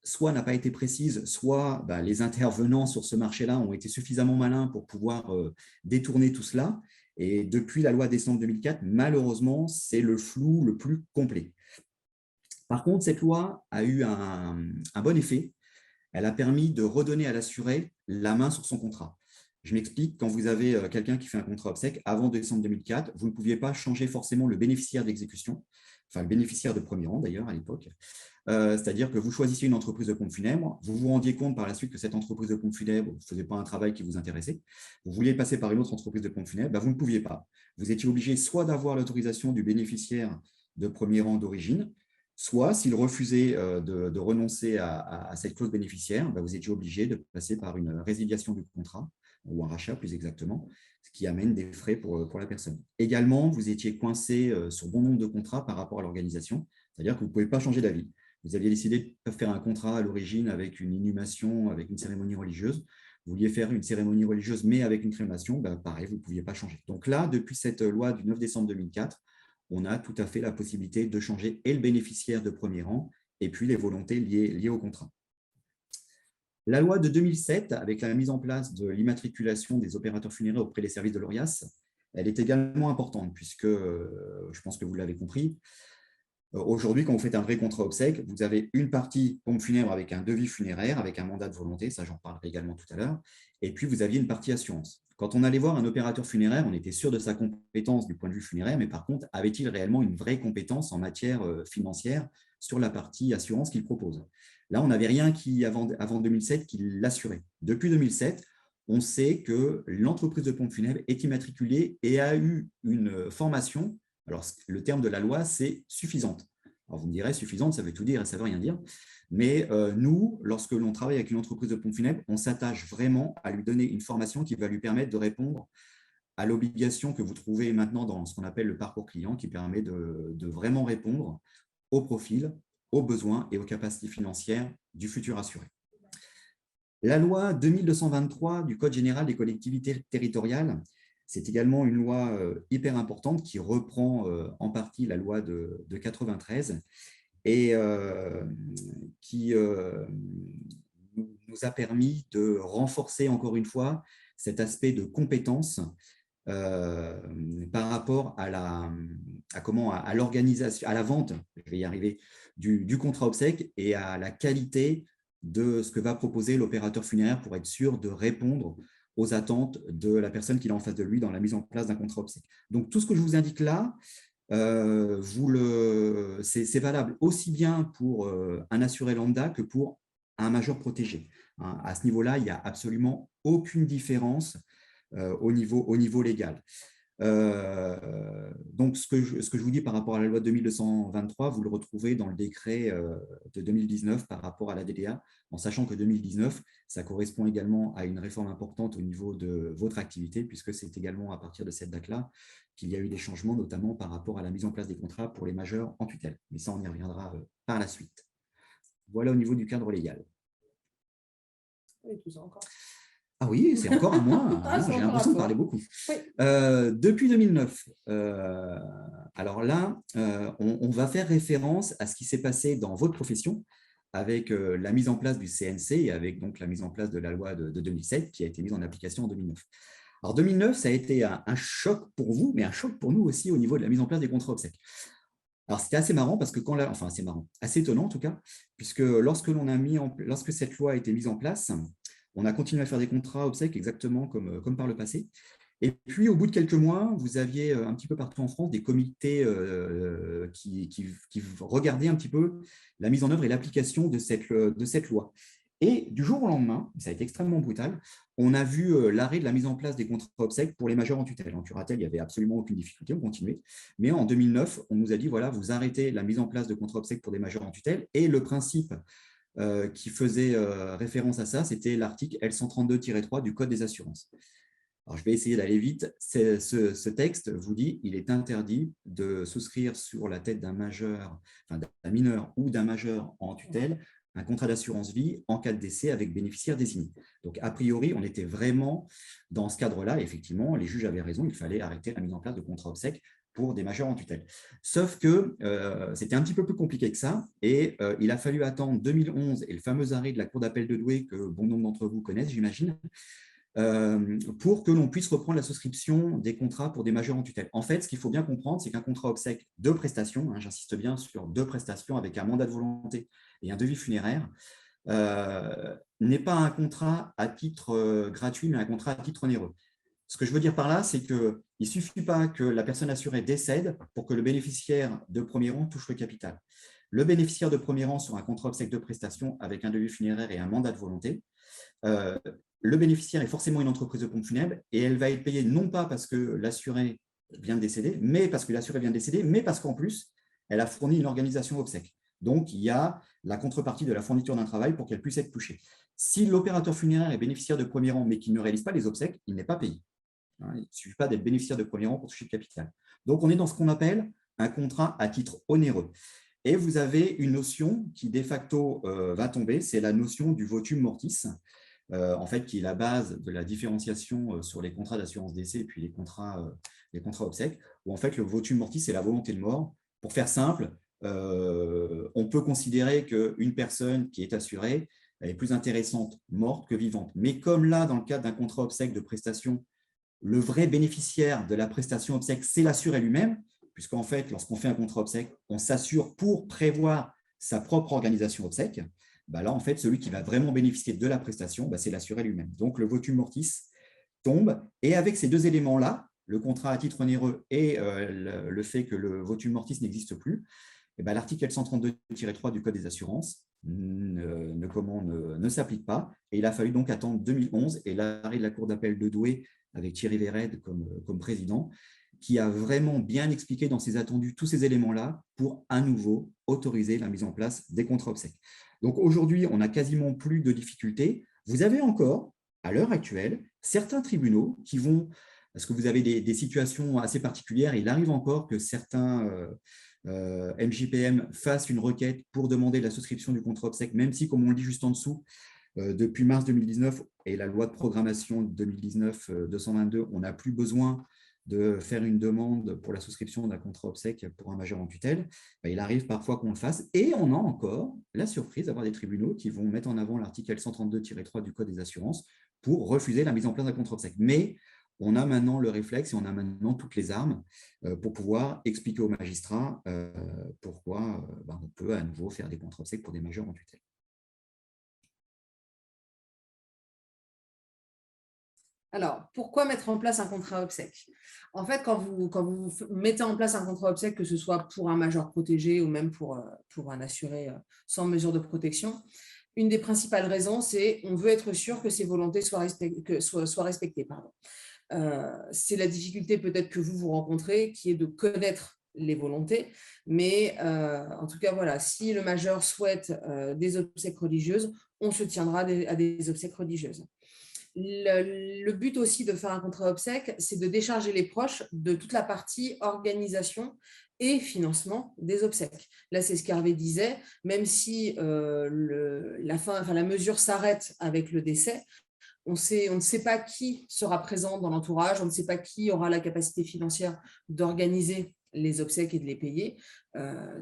soit n'a pas été précise, soit les intervenants sur ce marché-là ont été suffisamment malins pour pouvoir détourner tout cela. Et depuis la loi décembre 2004, malheureusement, c'est le flou le plus complet. Par contre, cette loi a eu un bon effet. Elle a permis de redonner à l'assuré la main sur son contrat. Je m'explique, quand vous avez quelqu'un qui fait un contrat obsèque, avant décembre 2004, vous ne pouviez pas changer forcément le bénéficiaire d'exécution, enfin le bénéficiaire de premier rang d'ailleurs à l'époque. C'est-à-dire que vous choisissiez une entreprise de pompe funèbre, vous vous rendiez compte par la suite que cette entreprise de pompe funèbre ne faisait pas un travail qui vous intéressait, vous vouliez passer par une autre entreprise de pompe funèbre, vous ne pouviez pas. Vous étiez obligé soit d'avoir l'autorisation du bénéficiaire de premier rang d'origine, soit s'il refusait de renoncer à cette clause bénéficiaire, vous étiez obligé de passer par une résiliation du contrat, ou un rachat plus exactement, ce qui amène des frais pour la personne. Également, vous étiez coincé sur bon nombre de contrats par rapport à l'organisation, c'est-à-dire que vous ne pouvez pas changer d'avis. Vous aviez décidé de faire un contrat à l'origine avec une inhumation, avec une cérémonie religieuse. Vous vouliez faire une cérémonie religieuse, mais avec une crémation, pareil, vous ne pouviez pas changer. Donc là, depuis cette loi du 9 décembre 2004, on a tout à fait la possibilité de changer et le bénéficiaire de premier rang et puis les volontés liées au contrat. La loi de 2007, avec la mise en place de l'immatriculation des opérateurs funéraires auprès des services de l'ORIAS, elle est également importante puisque, je pense que vous l'avez compris, aujourd'hui, quand vous faites un vrai contrat obsèque, vous avez une partie pompe funèbre avec un devis funéraire, avec un mandat de volonté, ça j'en parlerai également tout à l'heure, et puis vous aviez une partie assurance. Quand on allait voir un opérateur funéraire, on était sûr de sa compétence du point de vue funéraire, mais par contre, avait-il réellement une vraie compétence en matière financière sur la partie assurance qu'il propose? Là, on n'avait rien avant 2007 qui l'assurait. Depuis 2007, on sait que l'entreprise de pompe funèbre est immatriculée et a eu une formation. Alors, le terme de la loi, c'est suffisante. Alors, vous me direz, suffisante, ça veut tout dire et ça ne veut rien dire. Mais nous, lorsque l'on travaille avec une entreprise de pompe funèbre, on s'attache vraiment à lui donner une formation qui va lui permettre de répondre à l'obligation que vous trouvez maintenant dans ce qu'on appelle le parcours client, qui permet de vraiment répondre au profil, aux besoins et aux capacités financières du futur assuré. La loi 2223 du Code général des collectivités territoriales, c'est également une loi hyper importante qui reprend en partie la loi de 93 et qui nous a permis de renforcer encore une fois cet aspect de compétence par rapport à l'organisation, à la vente, je vais y arriver, du contrat obsèque et à la qualité de ce que va proposer l'opérateur funéraire pour être sûr de répondre aux attentes de la personne qu'il a en face de lui dans la mise en place d'un contrat obsèque. Donc, tout ce que je vous indique là, c'est valable aussi bien pour un assuré lambda que pour un majeur protégé. À ce niveau-là, il n'y a absolument aucune différence au niveau légal. Donc, ce que je vous dis par rapport à la loi 2223, vous le retrouvez dans le décret de 2019 par rapport à la DDA, en sachant que 2019, ça correspond également à une réforme importante au niveau de votre activité, puisque c'est également à partir de cette date-là qu'il y a eu des changements, notamment par rapport à la mise en place des contrats pour les majeurs en tutelle. Mais ça, on y reviendra par la suite. Voilà au niveau du cadre légal. Oui, tout ça encore. Ah oui, c'est encore à moi. J'ai l'impression de parler beaucoup. Oui. Depuis 2009, alors là, on va faire référence à ce qui s'est passé dans votre profession avec la mise en place du CNC et avec donc la mise en place de la loi de 2007 qui a été mise en application en 2009. Alors 2009, ça a été un choc pour vous, mais un choc pour nous aussi au niveau de la mise en place des contrats obsèques. Alors, c'était assez marrant parce que assez étonnant en tout cas, puisque lorsque cette loi a été mise en place, on a continué à faire des contrats obsèques exactement comme par le passé. Et puis, au bout de quelques mois, vous aviez un petit peu partout en France des comités qui regardaient un petit peu la mise en œuvre et l'application de cette loi. Et du jour au lendemain, ça a été extrêmement brutal, on a vu l'arrêt de la mise en place des contrats obsèques pour les majeurs en tutelle. En curatelle, il n'y avait absolument aucune difficulté, on continuait. Mais en 2009, on nous a dit, voilà, vous arrêtez la mise en place de contrats obsèques pour des majeurs en tutelle. Et le principe qui faisait référence à ça, c'était l'article L132-3 du Code des assurances. Alors, je vais essayer d'aller vite. Ce texte vous dit qu'il est interdit de souscrire sur la tête d'un mineur ou d'un majeur en tutelle un contrat d'assurance vie en cas de décès avec bénéficiaire désigné. Donc, a priori, on était vraiment dans ce cadre-là. Effectivement, les juges avaient raison, il fallait arrêter la mise en place de contrats obsèques pour des majeurs en tutelle. Sauf que c'était un petit peu plus compliqué que ça et il a fallu attendre 2011 et le fameux arrêt de la Cour d'appel de Douai que bon nombre d'entre vous connaissent, j'imagine, pour que l'on puisse reprendre la souscription des contrats pour des majeurs en tutelle. En fait, ce qu'il faut bien comprendre, c'est qu'un contrat obsèque de prestations, j'insiste bien sur 2 prestations avec un mandat de volonté et un devis funéraire, n'est pas un contrat à titre gratuit, mais un contrat à titre onéreux. Ce que je veux dire par là, c'est qu'il ne suffit pas que la personne assurée décède pour que le bénéficiaire de premier rang touche le capital. Le bénéficiaire de premier rang sur un contrat obsèque de prestation avec un devis funéraire et un mandat de volonté, le bénéficiaire est forcément une entreprise de pompe funèbre et elle va être payée non pas parce que l'assuré vient de décéder, mais parce qu'en plus, elle a fourni une organisation obsèque. Donc, il y a la contrepartie de la fourniture d'un travail pour qu'elle puisse être touchée. Si l'opérateur funéraire est bénéficiaire de premier rang, mais qu'il ne réalise pas les obsèques, il n'est pas payé. Il ne suffit pas d'être bénéficiaire de premier rang pour toucher le capital. Donc, on est dans ce qu'on appelle un contrat à titre onéreux. Et vous avez une notion qui, de facto, va tomber, c'est la notion du votum mortis, en fait, qui est la base de la différenciation sur les contrats d'assurance décès et puis les contrats obsèques, où en fait, le votum mortis, c'est la volonté de mort. Pour faire simple, on peut considérer qu'une personne qui est assurée elle est plus intéressante morte que vivante. Mais comme là, dans le cadre d'un contrat obsèque de prestation, le vrai bénéficiaire de la prestation obsèque, c'est l'assuré lui-même, puisqu'en fait, lorsqu'on fait un contrat obsèque, on s'assure pour prévoir sa propre organisation obsèque. Là, en fait, celui qui va vraiment bénéficier de la prestation, c'est l'assuré lui-même. Donc, le votum mortis tombe. Et avec ces 2 éléments-là, le contrat à titre onéreux et le fait que le votum mortis n'existe plus, l'article L132-3 du Code des assurances ne s'applique pas. Et il a fallu donc attendre 2011 et l'arrêt de la Cour d'appel de Douai avec Thierry Véred comme président, qui a vraiment bien expliqué dans ses attendus tous ces éléments-là pour à nouveau autoriser la mise en place des contrats obsèques. Donc aujourd'hui, on n'a quasiment plus de difficultés. Vous avez encore, à l'heure actuelle, certains tribunaux qui vont, parce que vous avez des situations assez particulières, il arrive encore que certains MJPM fassent une requête pour demander la souscription du contrat obsèque, même si, comme on le dit juste en dessous, depuis mars 2019 et la loi de programmation 2019-222, on n'a plus besoin de faire une demande pour la souscription d'un contrat obsèque pour un majeur en tutelle. Il arrive parfois qu'on le fasse et on a encore la surprise d'avoir des tribunaux qui vont mettre en avant l'article L132-3 du Code des assurances pour refuser la mise en place d'un contrat obsèque. Mais on a maintenant le réflexe et on a maintenant toutes les armes pour pouvoir expliquer aux magistrats pourquoi on peut à nouveau faire des contrats obsèques pour des majeurs en tutelle. Alors, pourquoi mettre en place un contrat obsèque? En fait, quand vous mettez en place un contrat obsèque, que ce soit pour un majeur protégé ou même pour un assuré sans mesure de protection, une des principales raisons, c'est qu'on veut être sûr que ses volontés soient respectées. C'est la difficulté peut-être que vous rencontrez, qui est de connaître les volontés. Mais en tout cas, voilà, si le majeur souhaite des obsèques religieuses, on se tiendra à des obsèques religieuses. Le but aussi de faire un contrat obsèques, c'est de décharger les proches de toute la partie organisation et financement des obsèques. Là, c'est ce qu'Hervé disait, même si la mesure s'arrête avec le décès, on ne sait pas qui sera présent dans l'entourage, on ne sait pas qui aura la capacité financière d'organiser les obsèques et de les payer,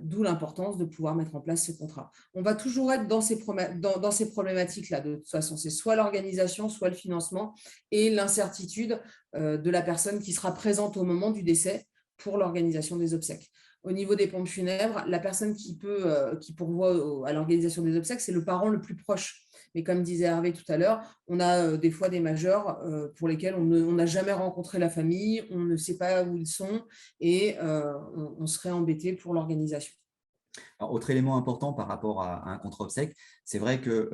d'où l'importance de pouvoir mettre en place ce contrat. On va toujours être dans ces problématiques-là, de toute façon, c'est soit l'organisation, soit le financement et l'incertitude de la personne qui sera présente au moment du décès pour l'organisation des obsèques. Au niveau des pompes funèbres, la personne qui pourvoit à l'organisation des obsèques, c'est le parent le plus proche. Mais comme disait Hervé tout à l'heure, on a des fois des majeurs pour lesquels on n'a jamais rencontré la famille, on ne sait pas où ils sont et on serait embêté pour l'organisation. Autre élément important par rapport à un contrat obsèques, c'est vrai que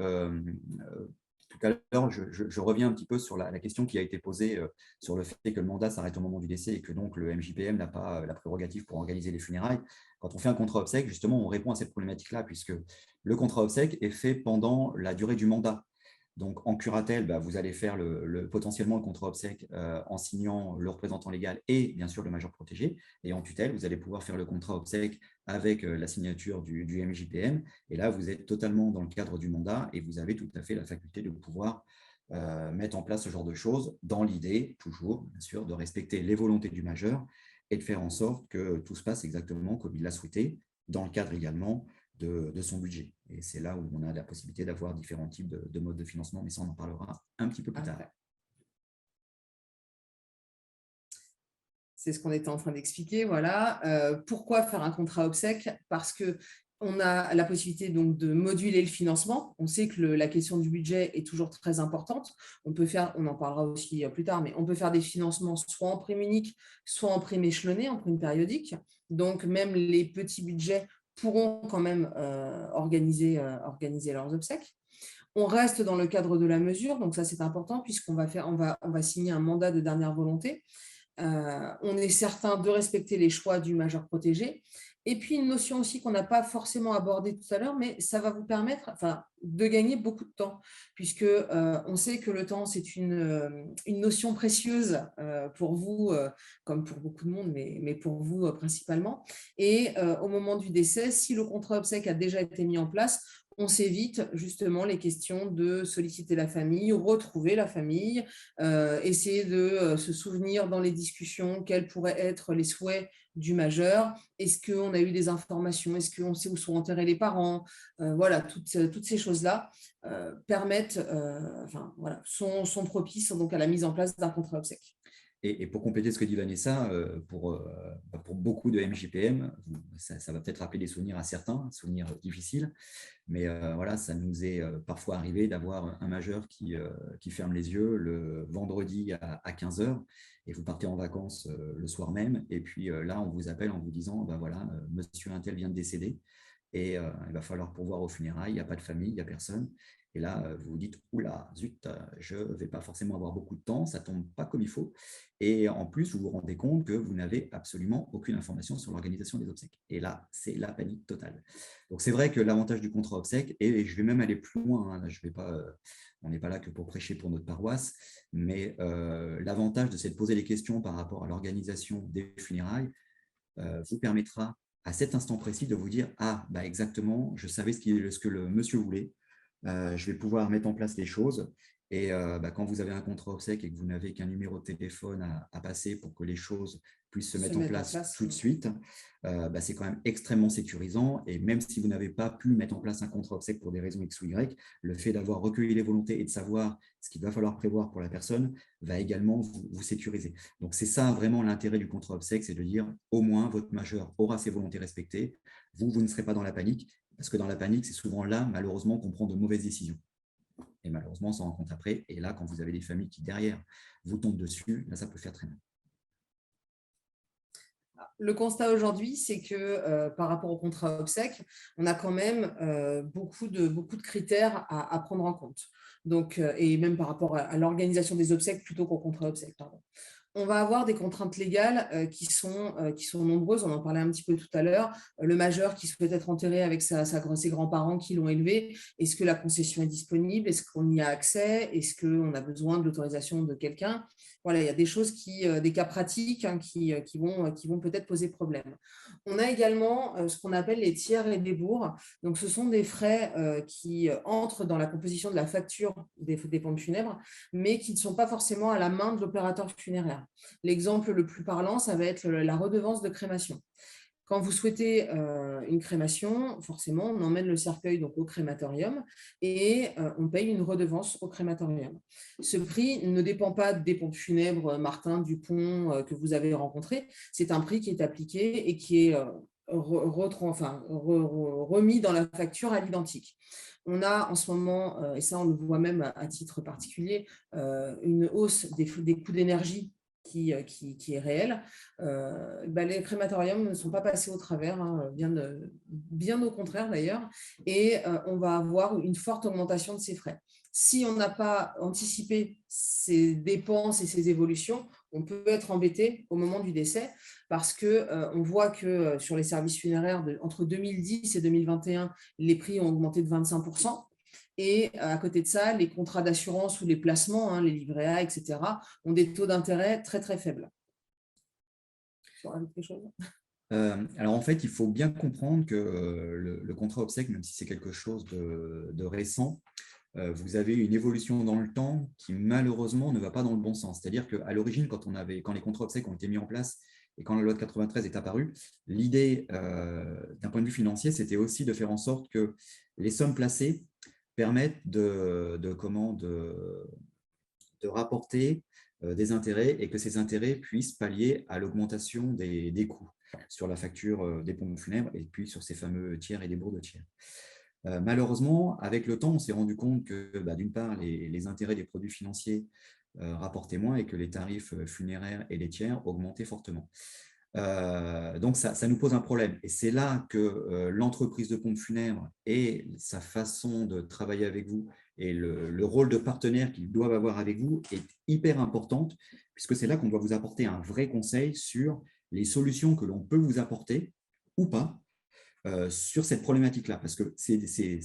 tout à l'heure, je reviens un petit peu sur la question qui a été posée sur le fait que le mandat s'arrête au moment du décès et que donc le MJPM n'a pas la prérogative pour organiser les funérailles. Quand on fait un contrat obsèques, justement, on répond à cette problématique-là, puisque le contrat obsèques est fait pendant la durée du mandat. Donc, en curatelle, vous allez faire potentiellement le contrat obsèques en signant le représentant légal et bien sûr le majeur protégé. Et en tutelle, vous allez pouvoir faire le contrat obsèques avec la signature du MJPM. Et là, vous êtes totalement dans le cadre du mandat et vous avez tout à fait la faculté de pouvoir mettre en place ce genre de choses dans l'idée, toujours, bien sûr, de respecter les volontés du majeur et de faire en sorte que tout se passe exactement comme il l'a souhaité, dans le cadre également de son budget. Et c'est là où on a la possibilité d'avoir différents types de modes de financement, mais ça, on en parlera un petit peu plus tard. C'est ce qu'on était en train d'expliquer. Voilà. Pourquoi faire un contrat obsèques? Parce qu'on a la possibilité donc de moduler le financement. On sait que la question du budget est toujours très importante. On en parlera aussi plus tard, mais on peut faire des financements soit en prime unique, soit en prime échelonnée, en prime périodique. Donc, même les petits budgets pourront quand même organiser leurs obsèques. On reste dans le cadre de la mesure, donc ça c'est important puisqu'on va signer un mandat de dernière volonté. On est certain de respecter les choix du majeur protégé. Et puis une notion aussi qu'on n'a pas forcément abordée tout à l'heure, mais ça va vous permettre de gagner beaucoup de temps, puisque on sait que le temps, c'est une notion précieuse pour vous, comme pour beaucoup de monde, mais pour vous principalement. Et au moment du décès, si le contrat obsèques a déjà été mis en place, on s'évite justement les questions de solliciter la famille, retrouver la famille, essayer de se souvenir dans les discussions quels pourraient être les souhaits du majeur. Est-ce qu'on a eu des informations? Est-ce qu'on sait où sont enterrés les parents? Voilà, toutes ces choses-là permettent, sont propices donc à la mise en place d'un contrat obsèques. Et pour compléter ce que dit Vanessa, pour beaucoup de MJPM, ça va peut-être rappeler des souvenirs à certains, souvenirs difficiles, mais voilà, ça nous est parfois arrivé d'avoir un majeur qui ferme les yeux le vendredi à 15 h et vous partez en vacances le soir même, et puis là, on vous appelle en vous disant, voilà, monsieur Untel vient de décéder, et il va falloir pourvoir aux funérailles, il n'y a pas de famille, il n'y a personne. Et là, vous vous dites, oula, zut, je ne vais pas forcément avoir beaucoup de temps, ça ne tombe pas comme il faut. Et en plus, vous vous rendez compte que vous n'avez absolument aucune information sur l'organisation des obsèques. Et là, c'est la panique totale. Donc, c'est vrai que l'avantage du contrat obsèques, et je vais même aller plus loin, hein, on n'est pas là que pour prêcher pour notre paroisse, mais l'avantage de c'est de poser les questions par rapport à l'organisation des funérailles vous permettra à cet instant précis de vous dire, exactement, je savais ce que le monsieur voulait. Je vais pouvoir mettre en place les choses. Et quand vous avez un contrat obsèques et que vous n'avez qu'un numéro de téléphone à passer pour que les choses puissent se mettre en place tout de suite, c'est quand même extrêmement sécurisant. Et même si vous n'avez pas pu mettre en place un contrat obsèques pour des raisons X ou Y, le fait d'avoir recueilli les volontés et de savoir ce qu'il va falloir prévoir pour la personne va également vous sécuriser. Donc, c'est ça vraiment l'intérêt du contrat obsèques, c'est de dire au moins votre majeur aura ses volontés respectées, vous ne serez pas dans la panique. Parce que dans la panique, c'est souvent là, malheureusement, qu'on prend de mauvaises décisions. Et malheureusement, on s'en rend compte après. Et là, quand vous avez des familles qui, derrière, vous tombent dessus, là, ça peut faire très mal. Le constat aujourd'hui, c'est que par rapport au contrat obsèques, on a quand même beaucoup de critères à prendre en compte. Donc, et même par rapport à l'organisation des obsèques plutôt qu'au contrat obsèques, pardon. On va avoir des contraintes légales qui sont nombreuses. On en parlait un petit peu tout à l'heure. Le majeur qui souhaite être enterré avec ses grands-parents qui l'ont élevé, est-ce que la concession est disponible? Est-ce qu'on y a accès? Est-ce qu'on a besoin de l'autorisation de quelqu'un? Voilà, il y a des choses des cas pratiques qui vont peut-être poser problème. On a également ce qu'on appelle les tiers et débours. Donc, ce sont des frais qui entrent dans la composition de la facture des pompes funèbres, mais qui ne sont pas forcément à la main de l'opérateur funéraire. L'exemple le plus parlant, ça va être la redevance de crémation. Quand vous souhaitez une crémation, forcément, on emmène le cercueil donc, au crématorium et on paye une redevance au crématorium. Ce prix ne dépend pas des pompes funèbres Martin, Dupont que vous avez rencontrés. C'est un prix qui est appliqué et qui est remis dans la facture à l'identique. On a en ce moment, et ça on le voit même à titre particulier, une hausse des coûts d'énergie qui est réelle. Les crématoriums ne sont pas passés au travers, hein, bien au contraire d'ailleurs, et on va avoir une forte augmentation de ces frais. Si on n'a pas anticipé ces dépenses et ces évolutions, on peut être embêté au moment du décès parce qu'on voit que sur les services funéraires, entre 2010 et 2021, les prix ont augmenté de 25%. Et à côté de ça, les contrats d'assurance ou les placements, les livrets A, etc., ont des taux d'intérêt très, très faibles. Tu rajoutes quelque chose ? Alors en fait, il faut bien comprendre que le contrat obsèques, même si c'est quelque chose de récent, vous avez une évolution dans le temps qui malheureusement ne va pas dans le bon sens. C'est-à-dire qu'à l'origine, quand les contrats obsèques ont été mis en place et quand la loi de 93 est apparue, l'idée d'un point de vue financier, c'était aussi de faire en sorte que les sommes placées permettent de rapporter des intérêts et que ces intérêts puissent pallier à l'augmentation des coûts sur la facture des pompes funèbres et puis sur ces fameux tiers et débours de tiers. Malheureusement, avec le temps, on s'est rendu compte que d'une part, les intérêts des produits financiers rapportaient moins et que les tarifs funéraires et les tiers augmentaient fortement. Donc, ça nous pose un problème. Et c'est là que l'entreprise de pompes funèbres et sa façon de travailler avec vous et le rôle de partenaire qu'ils doivent avoir avec vous est hyper importante, puisque c'est là qu'on doit vous apporter un vrai conseil sur les solutions que l'on peut vous apporter ou pas sur cette problématique-là. Parce que ces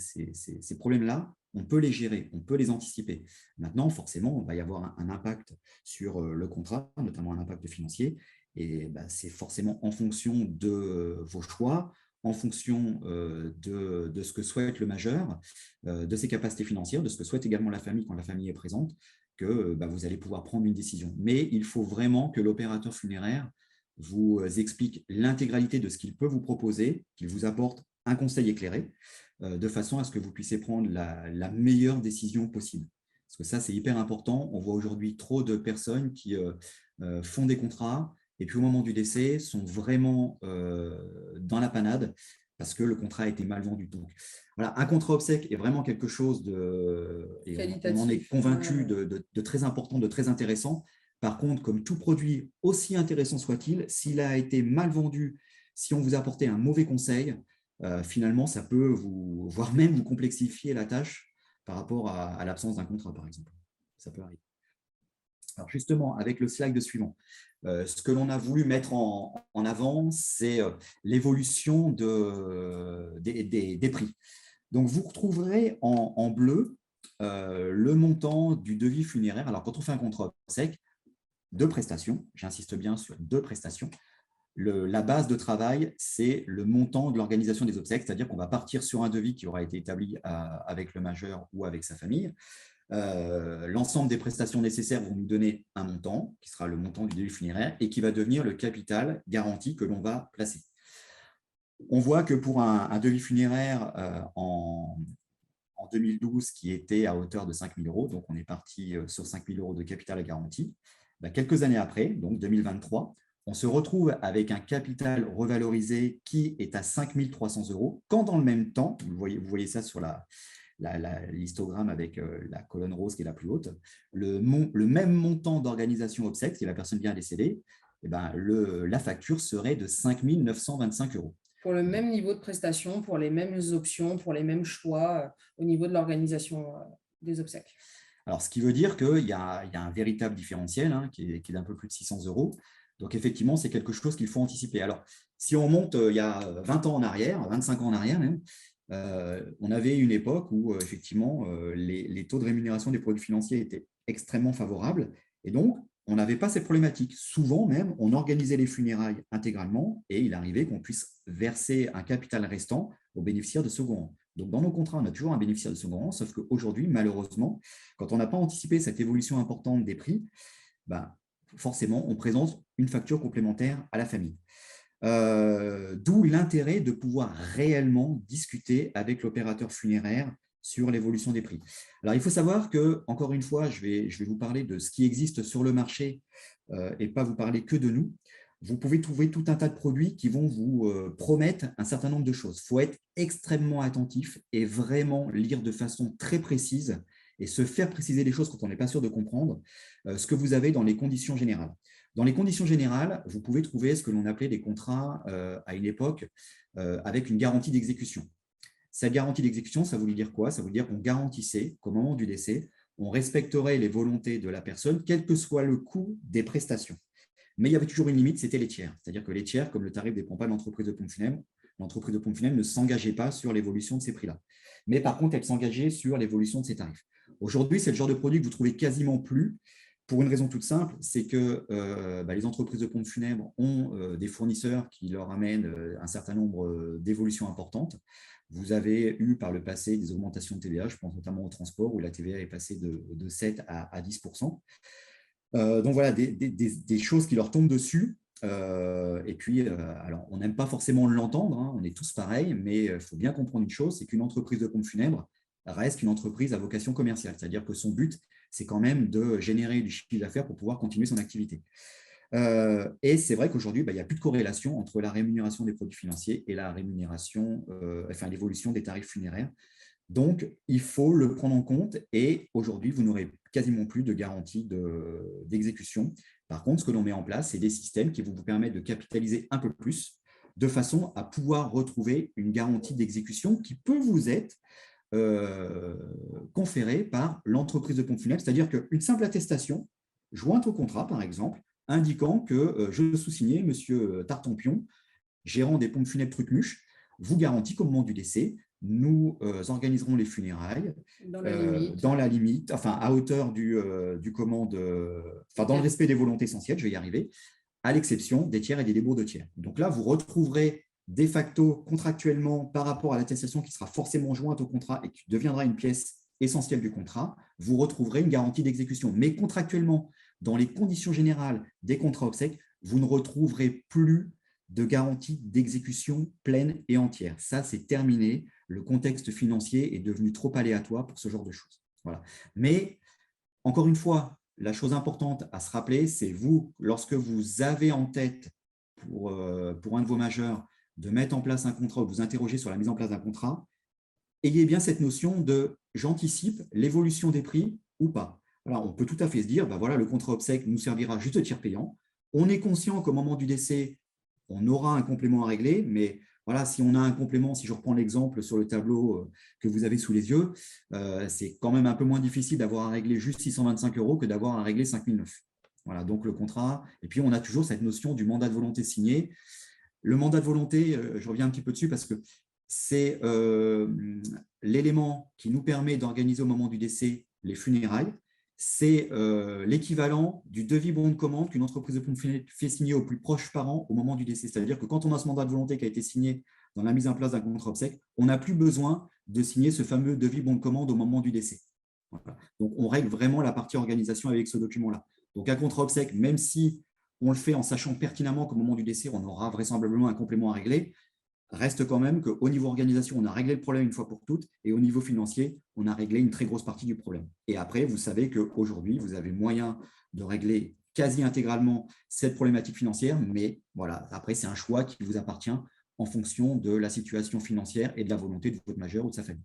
problèmes-là, on peut les gérer, on peut les anticiper. Maintenant, forcément, il va y avoir un impact sur le contrat, notamment un impact financier. Et c'est forcément en fonction de vos choix, en fonction de ce que souhaite le majeur, de ses capacités financières, de ce que souhaite également la famille quand la famille est présente, que vous allez pouvoir prendre une décision. Mais il faut vraiment que l'opérateur funéraire vous explique l'intégralité de ce qu'il peut vous proposer, qu'il vous apporte un conseil éclairé, de façon à ce que vous puissiez prendre la meilleure décision possible. Parce que ça, c'est hyper important. On voit aujourd'hui trop de personnes qui font des contrats et puis au moment du décès sont vraiment dans la panade parce que le contrat a été mal vendu. Donc, voilà, un contrat obsèques est vraiment quelque chose on en est convaincu de très important, de très intéressant. Par contre, comme tout produit, aussi intéressant soit-il, s'il a été mal vendu, si on vous a apporté un mauvais conseil, finalement, ça peut voire même vous complexifier la tâche par rapport à l'absence d'un contrat, par exemple. Ça peut arriver. Alors justement, avec le slide suivant, ce que l'on a voulu mettre en avant, c'est l'évolution des prix. Donc, vous retrouverez en bleu le montant du devis funéraire. Alors, quand on fait un contrat obsèques, 2 prestations, j'insiste bien sur 2 prestations. La base de travail, c'est le montant de l'organisation des obsèques, c'est-à-dire qu'on va partir sur un devis qui aura été établi avec le majeur ou avec sa famille. L'ensemble des prestations nécessaires vont nous donner un montant, qui sera le montant du devis funéraire, et qui va devenir le capital garanti que l'on va placer. On voit que pour un devis funéraire en 2012, qui était à hauteur de 5 000 €, donc on est parti sur 5 000 € de capital garanti, quelques années après, donc 2023, on se retrouve avec un capital revalorisé qui est à 5 300 €, quand dans le même temps, vous voyez ça sur l'histogramme avec la colonne rose qui est la plus haute, le même montant d'organisation obsèques, si la personne vient décéder, eh ben, la facture serait de 5 925 €. Pour le même niveau de prestation, pour les mêmes options, pour les mêmes choix au niveau de l'organisation des obsèques. Alors, ce qui veut dire qu'il y a un véritable différentiel hein, qui est d'un peu plus de 600 €. Donc, effectivement, c'est quelque chose qu'il faut anticiper. Alors, si on monte il y a 20 ans en arrière, 25 ans en arrière même, on avait une époque où, effectivement, les taux de rémunération des produits financiers étaient extrêmement favorables. Et donc, on n'avait pas cette problématique. Souvent même, on organisait les funérailles intégralement et il arrivait qu'on puisse verser un capital restant aux bénéficiaires de second rang. Donc, dans nos contrats, on a toujours un bénéficiaire de second rang, sauf qu'aujourd'hui, malheureusement, quand on n'a pas anticipé cette évolution importante des prix, ben, forcément, on présente une facture complémentaire à la famille. D'où l'intérêt de pouvoir réellement discuter avec l'opérateur funéraire sur l'évolution des prix. Alors, il faut savoir que, encore une fois, je vais vous parler de ce qui existe sur le marché et pas vous parler que de nous. Vous pouvez trouver tout un tas de produits qui vont vous promettre un certain nombre de choses. Il faut être extrêmement attentif et vraiment lire de façon très précise et se faire préciser les choses quand on n'est pas sûr de comprendre ce que vous avez dans les conditions générales. Dans les conditions générales, vous pouvez trouver ce que l'on appelait des contrats à une époque avec une garantie d'exécution. Cette garantie d'exécution, ça voulait dire quoi? Ça voulait dire qu'on garantissait qu'au moment du décès, on respecterait les volontés de la personne, quel que soit le coût des prestations. Mais il y avait toujours une limite, c'était les tiers. C'est-à-dire que les tiers, comme le tarif ne dépend pas de l'entreprise de pompes funèbres, l'entreprise de pompes funèbres ne s'engageait pas sur l'évolution de ces prix-là. Mais par contre, elle s'engageait sur l'évolution de ces tarifs. Aujourd'hui, c'est le genre de produit que vous trouvez quasiment plus, pour une raison toute simple, c'est que les entreprises de pompes funèbres ont des fournisseurs qui leur amènent un certain nombre d'évolutions importantes. Vous avez eu par le passé des augmentations de TVA, je pense notamment au transport, où la TVA est passée de 7 à 10%. Donc voilà, des choses qui leur tombent dessus. Et puis, alors, on n'aime pas forcément l'entendre, hein, on est tous pareils, mais il faut bien comprendre une chose, c'est qu'une entreprise de pompes funèbres reste une entreprise à vocation commerciale. C'est-à-dire que son but, c'est quand même de générer du chiffre d'affaires pour pouvoir continuer son activité. Et c'est vrai qu'aujourd'hui, il n'y a plus de corrélation entre la rémunération des produits financiers et la rémunération, l'évolution des tarifs funéraires. Donc, il faut le prendre en compte et aujourd'hui, vous n'aurez quasiment plus de garantie d'exécution. Par contre, ce que l'on met en place, c'est des systèmes qui vont vous permettre de capitaliser un peu plus de façon à pouvoir retrouver une garantie d'exécution qui peut vous être conférée par l'entreprise de pompes funèbres, c'est-à-dire qu'une simple attestation jointe au contrat, par exemple, indiquant que je sous-signais M. Tartampion, gérant des pompes funèbres Trucmuche, vous garantit qu'au moment du décès, nous organiserons les funérailles dans la limite, enfin à hauteur dans le respect des volontés essentielles, je vais y arriver, à l'exception des tiers et des débours de tiers. Donc là, vous retrouverez de facto contractuellement par rapport à l'attestation qui sera forcément jointe au contrat et qui deviendra une pièce essentielle du contrat, vous retrouverez une garantie d'exécution. Mais contractuellement, dans les conditions générales des contrats obsèques, vous ne retrouverez plus de garantie d'exécution pleine et entière. Ça, c'est terminé. Le contexte financier est devenu trop aléatoire pour ce genre de choses. Voilà. Mais, encore une fois, la chose importante à se rappeler, c'est vous, lorsque vous avez en tête pour un de vos majeurs de mettre en place un contrat ou de vous interroger sur la mise en place d'un contrat, ayez bien cette notion de « j'anticipe l'évolution des prix ou pas ». Voilà, on peut tout à fait se dire, voilà, le contrat obsèque nous servira juste de tiers payant. On est conscient qu'au moment du décès, on aura un complément à régler, mais voilà, si on a un complément, si je reprends l'exemple sur le tableau que vous avez sous les yeux, c'est quand même un peu moins difficile d'avoir à régler juste 625 € que d'avoir à régler 5 900 €. Voilà, donc le contrat. Et puis, on a toujours cette notion du mandat de volonté signé. Le mandat de volonté, je reviens un petit peu dessus parce que c'est l'élément qui nous permet d'organiser au moment du décès les funérailles. C'est l'équivalent du devis bon de commande qu'une entreprise de pompes funèbres fait signer aux plus proches parents au moment du décès. C'est-à-dire que quand on a ce mandat de volonté qui a été signé dans la mise en place d'un contrat obsèque, on n'a plus besoin de signer ce fameux devis bon de commande au moment du décès. Voilà. Donc, on règle vraiment la partie organisation avec ce document-là. Donc, un contrat obsèque, même si on le fait en sachant pertinemment qu'au moment du décès, on aura vraisemblablement un complément à régler, reste quand même qu'au niveau organisation, on a réglé le problème une fois pour toutes et au niveau financier, on a réglé une très grosse partie du problème. Et après, vous savez qu'aujourd'hui, vous avez moyen de régler quasi intégralement cette problématique financière, mais voilà, après, c'est un choix qui vous appartient en fonction de la situation financière et de la volonté de votre majeur ou de sa famille.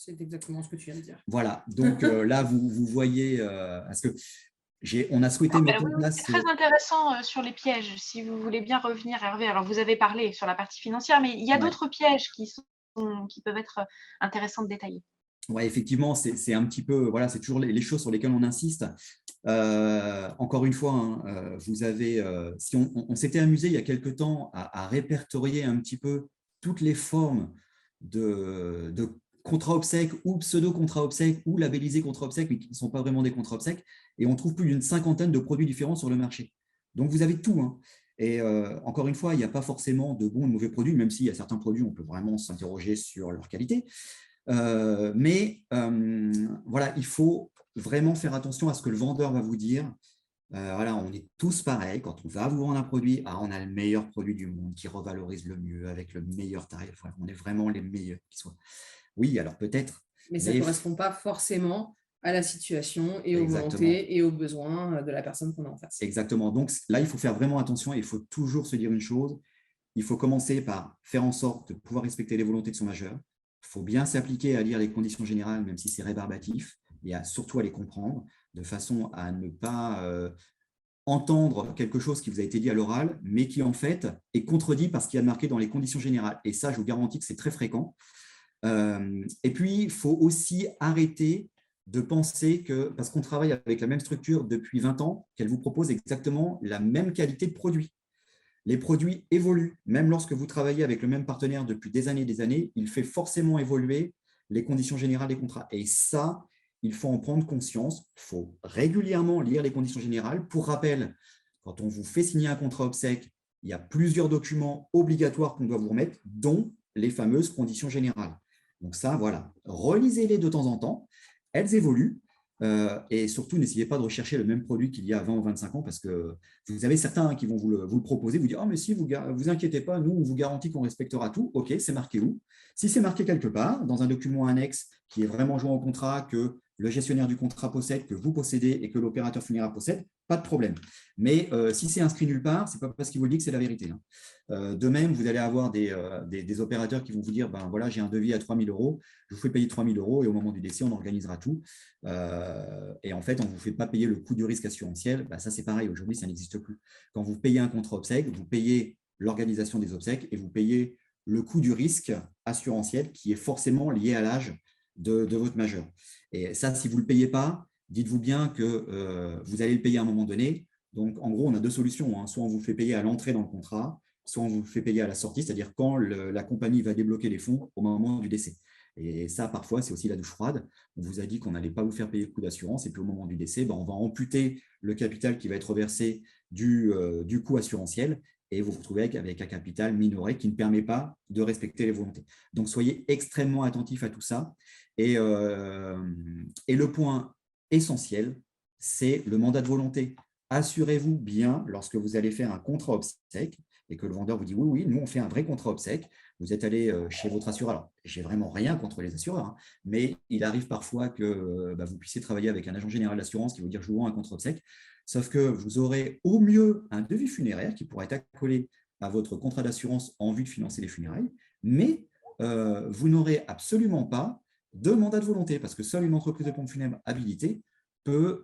C'est exactement ce que tu viens de dire. Voilà, donc là, vous voyez, parce que on a souhaité mettre en Oui, place… c'est très intéressant sur les pièges, si vous voulez bien revenir, Hervé. Alors, vous avez parlé sur la partie financière, mais il y a d'autres pièges qui peuvent être intéressants de détailler. Oui, effectivement, c'est un petit peu, voilà, c'est toujours les choses sur lesquelles on insiste. Encore une fois, hein, vous avez, si on s'était amusé il y a quelque temps à répertorier un petit peu toutes les formes de contrats obsèques ou pseudo-contrats obsèques ou labellisés contrats obsèques, mais qui ne sont pas vraiment des contrats obsèques, et on trouve plus d'une 50aine de produits différents sur le marché. Donc, vous avez tout, hein. Et encore une fois, il n'y a pas forcément de bons ou de mauvais produits, même s'il y a certains produits, on peut vraiment s'interroger sur leur qualité. Mais voilà, il faut vraiment faire attention à ce que le vendeur va vous dire. Voilà, on est tous pareils. Quand on va vous vendre un produit, on a le meilleur produit du monde qui revalorise le mieux avec le meilleur tarif. Voilà, on est vraiment les meilleurs qui soient. Oui, alors peut-être. Mais ça ne correspond pas forcément à la situation et aux volontés et aux besoins de la personne qu'on a en face. Exactement. Donc là, il faut faire vraiment attention et il faut toujours se dire une chose. Il faut commencer par faire en sorte de pouvoir respecter les volontés de son majeur. Il faut bien s'appliquer à lire les conditions générales, même si c'est rébarbatif, et surtout à les comprendre, de façon à ne pas entendre quelque chose qui vous a été dit à l'oral, mais qui en fait est contredit par ce qui est marqué dans les conditions générales. Et ça, je vous garantis que c'est très fréquent. Et puis, il faut aussi arrêter de penser que, parce qu'on travaille avec la même structure depuis 20 ans, qu'elle vous propose exactement la même qualité de produit. Les produits évoluent. Même lorsque vous travaillez avec le même partenaire depuis des années, il fait forcément évoluer les conditions générales des contrats. Et ça, il faut en prendre conscience. Il faut régulièrement lire les conditions générales. Pour rappel, quand on vous fait signer un contrat obsèque, il y a plusieurs documents obligatoires qu'on doit vous remettre, dont les fameuses conditions générales. Donc ça, voilà, relisez-les de temps en temps. Elles évoluent. Et surtout, n'essayez pas de rechercher le même produit qu'il y a 20 ou 25 ans parce que vous avez certains qui vont vous le proposer, vous dire « Oh, mais si, vous inquiétez pas, nous, on vous garantit qu'on respectera tout. » Ok, c'est marqué où? Si c'est marqué quelque part, dans un document annexe qui est vraiment joint au contrat, que le gestionnaire du contrat possède, que vous possédez et que l'opérateur funéraire possède, pas de problème. Mais si c'est inscrit nulle part, ce n'est pas parce qu'il vous le dit que c'est la vérité. Hein. De même, vous allez avoir des opérateurs qui vont vous dire ben, « voilà, j'ai un devis à 3 000 €, je vous fais payer 3 000 € et au moment du décès, on organisera tout. » Et en fait, on ne vous fait pas payer le coût du risque assurantiel. Ben, ça, c'est pareil. Aujourd'hui, ça n'existe plus. Quand vous payez un contrat obsèque, vous payez l'organisation des obsèques et vous payez le coût du risque assurantiel qui est forcément lié à l'âge de votre majeur. Et ça, si vous ne le payez pas, dites-vous bien que vous allez le payer à un moment donné. Donc, en gros, on a deux solutions. Hein. Soit on vous fait payer à l'entrée dans le contrat, soit on vous fait payer à la sortie, c'est-à-dire quand la compagnie va débloquer les fonds au moment du décès. Et ça, parfois, c'est aussi la douche froide. On vous a dit qu'on n'allait pas vous faire payer le coût d'assurance et puis au moment du décès, on va amputer le capital qui va être reversé du coût assurantiel et vous vous retrouvez avec un capital minoré qui ne permet pas de respecter les volontés. Donc, soyez extrêmement attentifs à tout ça. Et le point essentiel, c'est le mandat de volonté. Assurez-vous bien, lorsque vous allez faire un contrat obsèque et que le vendeur vous dit « Oui, nous, on fait un vrai contrat obsèque », vous êtes allé chez votre assureur. Alors, je n'ai vraiment rien contre les assureurs, hein, mais il arrive parfois que vous puissiez travailler avec un agent général d'assurance qui vous dire « Je vous vends un contrat obsèque », sauf que vous aurez au mieux un devis funéraire qui pourrait être accolé à votre contrat d'assurance en vue de financer les funérailles, mais vous n'aurez absolument pas de mandat de volonté, parce que seule une entreprise de pompe funèbre habilitée peut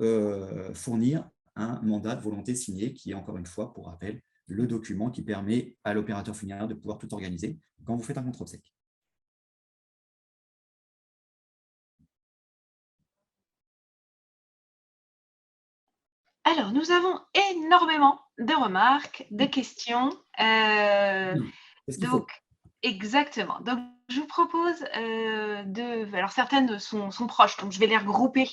fournir un mandat de volonté signé, qui est encore une fois, pour rappel, le document qui permet à l'opérateur funéraire de pouvoir tout organiser quand vous faites un contrat obsèque. Alors, nous avons énormément de remarques, de questions. Donc, exactement. Donc, je vous propose alors, certaines sont proches, donc je vais les regrouper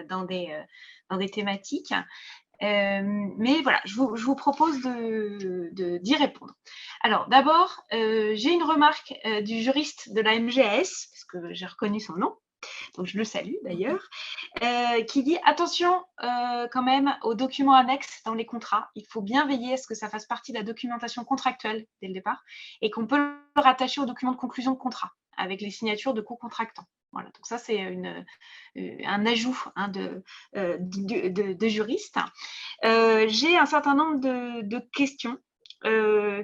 dans des thématiques. Mais voilà, je vous propose d'y répondre. Alors, d'abord, j'ai une remarque du juriste de la MGS, parce que j'ai reconnu son nom, donc je le salue d'ailleurs, qui dit « Attention quand même aux documents annexes dans les contrats. Il faut bien veiller à ce que ça fasse partie de la documentation contractuelle dès le départ et qu'on peut le rattacher aux documents de conclusion de contrat avec les signatures de co-contractants. » Voilà, donc ça, c'est un ajout de juriste. J'ai un certain nombre de questions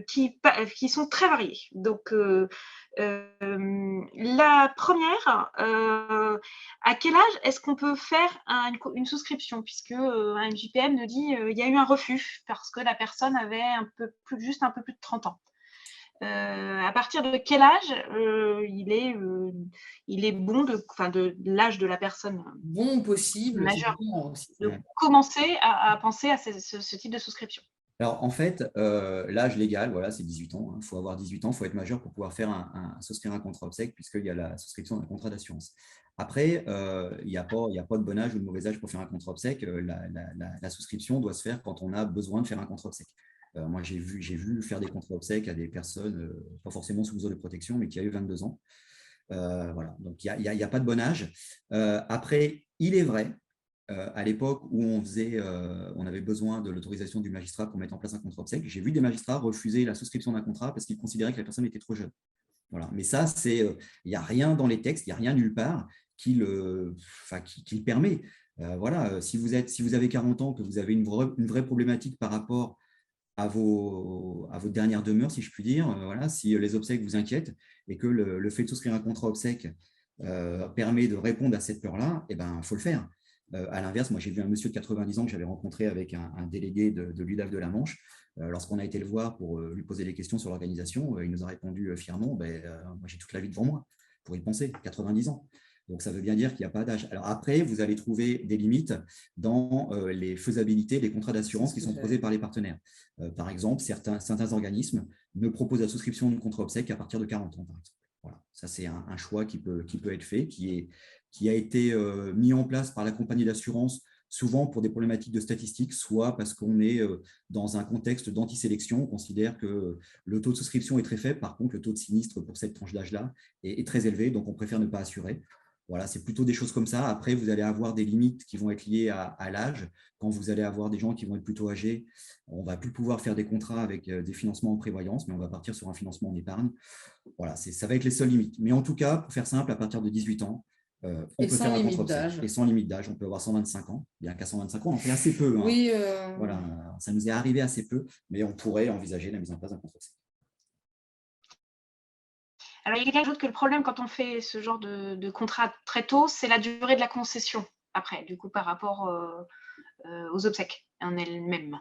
qui sont très variées. Donc, la première, à quel âge est-ce qu'on peut faire une souscription, puisque un MJPM nous dit il y a eu un refus parce que la personne avait juste un peu plus de 30 ans. À partir de quel âge il est bon de l'âge de la personne bon possible majeure aussi. de commencer à penser à ce type de souscription? Alors, en fait, l'âge légal, voilà, c'est 18 ans. Il faut avoir 18 ans, il faut être majeur pour pouvoir faire souscrire un contrat obsèque, puisqu'il y a la souscription d'un contrat d'assurance. Après, il n'y a pas de bon âge ou de mauvais âge pour faire un contrat obsèque. La souscription doit se faire quand on a besoin de faire un contrat obsèque. Moi, j'ai vu faire des contrats obsèques à des personnes, pas forcément sous mesure de protection, mais qui avaient 22 ans. Voilà, donc il n'y a pas de bon âge. Après, il est vrai, à l'époque où on avait besoin de l'autorisation du magistrat pour mettre en place un contrat obsèque, j'ai vu des magistrats refuser la souscription d'un contrat parce qu'ils considéraient que la personne était trop jeune. Voilà. Mais ça, il n'y a rien dans les textes, il n'y a rien nulle part qui le permet. Voilà, si vous avez 40 ans, que vous avez une vraie problématique par rapport à votre dernière demeure, si je puis dire, voilà, si les obsèques vous inquiètent et que le fait de souscrire un contrat obsèque permet de répondre à cette peur-là, eh ben, faut le faire. À l'inverse, moi, j'ai vu un monsieur de 90 ans que j'avais rencontré avec un délégué de l'UDAF de la Manche. Lorsqu'on a été le voir pour lui poser des questions sur l'organisation, il nous a répondu fièrement, moi, j'ai toute la vie devant moi pour y penser, 90 ans. Donc, ça veut bien dire qu'il n'y a pas d'âge. Alors après, vous allez trouver des limites dans les faisabilités des contrats d'assurance qui sont proposés par les partenaires. Par exemple, certains organismes ne proposent la souscription de contrat obsèque qu'à partir de 40 ans, par exemple. Voilà. Ça, c'est un choix qui peut être fait, qui a été mis en place par la compagnie d'assurance, souvent pour des problématiques de statistiques, soit parce qu'on est dans un contexte d'antisélection, on considère que le taux de souscription est très faible, par contre, le taux de sinistre pour cette tranche d'âge-là est très élevé, donc on préfère ne pas assurer. Voilà, c'est plutôt des choses comme ça. Après, vous allez avoir des limites qui vont être liées à l'âge. Quand vous allez avoir des gens qui vont être plutôt âgés, on ne va plus pouvoir faire des contrats avec des financements en prévoyance, mais on va partir sur un financement en épargne. Voilà, ça va être les seules limites. Mais en tout cas, pour faire simple, à partir de 18 ans, on peut faire un contrat obsèque. Et sans limite d'âge, on peut avoir 125 ans. Bien qu'à 125 ans, on en fait assez peu. Hein. Oui, voilà, ça nous est arrivé assez peu, mais on pourrait envisager la mise en place d'un contrat obsèque. Alors, il y a quelqu'un qui ajoute que le problème quand on fait ce genre de contrat très tôt, c'est la durée de la concession, après, du coup, par rapport aux obsèques en elles-mêmes.